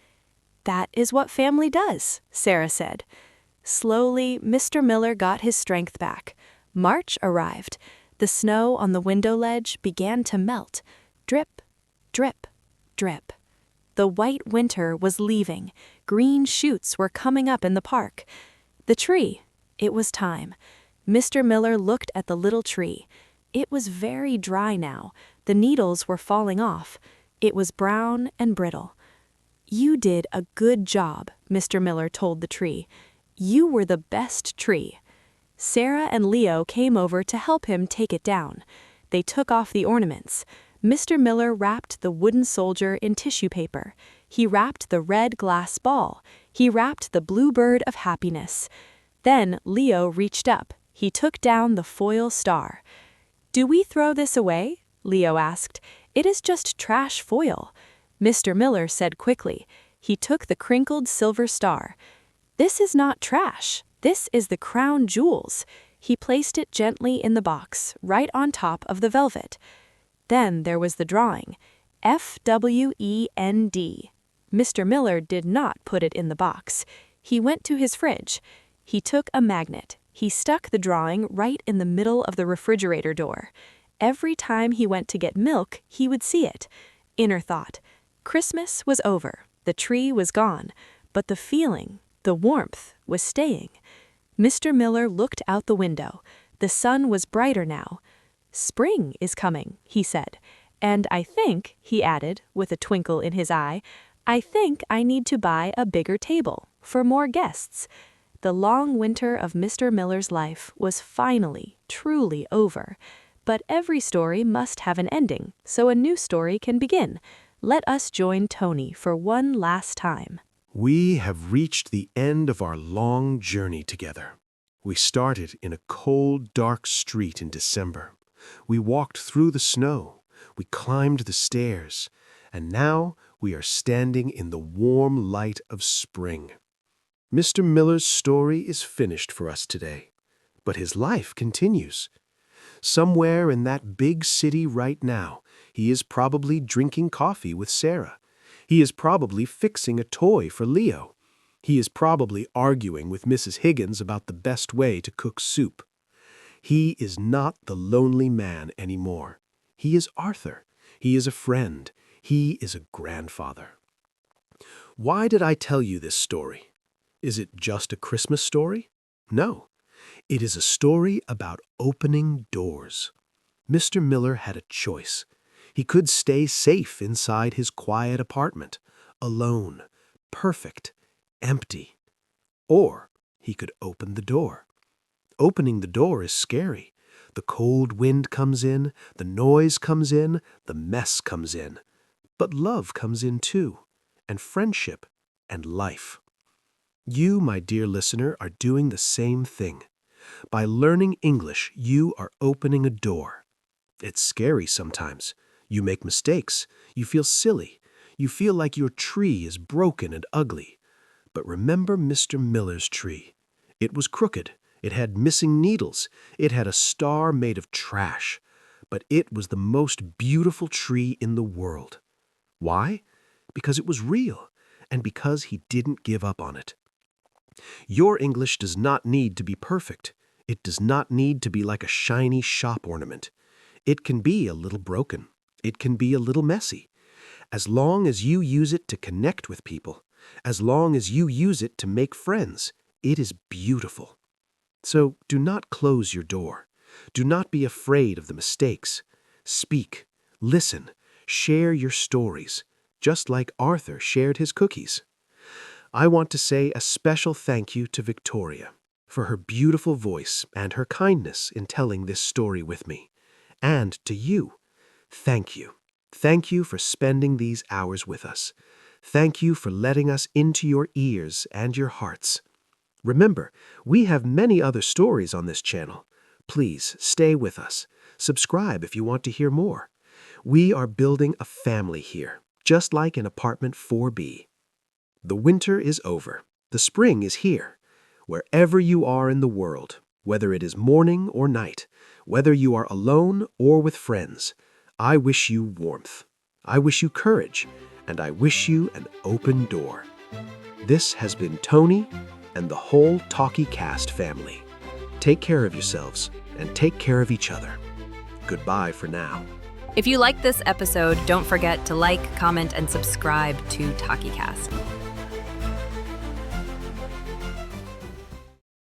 "That is what family does," Sarah said. Slowly, Mr. Miller got his strength back. March arrived. The snow on the window ledge began to melt. Drip, drip, drip. The white winter was leaving. Green shoots were coming up in the park. The tree. It was time. Mr. Miller looked at the little tree. It was very dry now. The needles were falling off. It was brown and brittle. "You did a good job," Mr. Miller told the tree. "You were the best tree." Sarah and Leo came over to help him take it down. They took off the ornaments. Mr. Miller wrapped the wooden soldier in tissue paper. He wrapped the red glass ball. He wrapped the blue bird of happiness. Then Leo reached up. He took down the foil star. "Do we throw this away?" Leo asked. "It is just trash foil." Mr. Miller said quickly. He took the crinkled silver star. "This is not trash. This is the crown jewels." He placed it gently in the box, right on top of the velvet. Then there was the drawing. FWEND. Mr. Miller did not put it in the box. He went to his fridge. He took a magnet. He stuck the drawing right in the middle of the refrigerator door. Every time he went to get milk, he would see it. Inner thought. Christmas was over. The tree was gone. But the feeling, the warmth, was staying. Mr. Miller looked out the window. The sun was brighter now. "Spring is coming," he said. "And I think," he added, with a twinkle in his eye, "I think I need to buy a bigger table for more guests." The long winter of Mr. Miller's life was finally, truly over. But every story must have an ending, so a new story can begin. Let us join Tony for one last time. We have reached the end of our long journey together. We started in a cold, dark street in December. We walked through the snow. We climbed the stairs. And now we are standing in the warm light of spring. Mr. Miller's story is finished for us today, but his life continues. Somewhere in that big city right now, he is probably drinking coffee with Sarah. He is probably fixing a toy for Leo. He is probably arguing with Mrs. Higgins about the best way to cook soup. He is not the lonely man anymore. He is Arthur. He is a friend. He is a grandfather. Why did I tell you this story? Is it just a Christmas story? No. It is a story about opening doors. Mr. Miller had a choice. He could stay safe inside his quiet apartment, alone, perfect, empty. Or he could open the door. Opening the door is scary. The cold wind comes in, the noise comes in, the mess comes in. But love comes in too, and friendship, and life. You, my dear listener, are doing the same thing. By learning English, you are opening a door. It's scary sometimes. You make mistakes. You feel silly. You feel like your tree is broken and ugly. But remember Mr. Miller's tree. It was crooked. It had missing needles. It had a star made of trash. But it was the most beautiful tree in the world. Why? Because it was real, and because he didn't give up on it. Your English does not need to be perfect. It does not need to be like a shiny shop ornament. It can be a little broken. It can be a little messy. As long as you use it to connect with people, as long as you use it to make friends, it is beautiful. So do not close your door. Do not be afraid of the mistakes. Speak, listen, share your stories, just like Arthur shared his cookies. I want to say a special thank you to Victoria for her beautiful voice and her kindness in telling this story with me. And to you, thank you. Thank you for spending these hours with us. Thank you for letting us into your ears and your hearts. Remember, we have many other stories on this channel. Please stay with us. Subscribe if you want to hear more. We are building a family here, just like in apartment 4B. The winter is over. The spring is here. Wherever you are in the world, whether it is morning or night, whether you are alone or with friends, I wish you warmth. I wish you courage, and I wish you an open door. This has been Tony and the whole Talkie Cast family. Take care of yourselves and take care of each other. Goodbye for now. If you liked this episode, don't forget to like, comment, and subscribe to TalkieCast.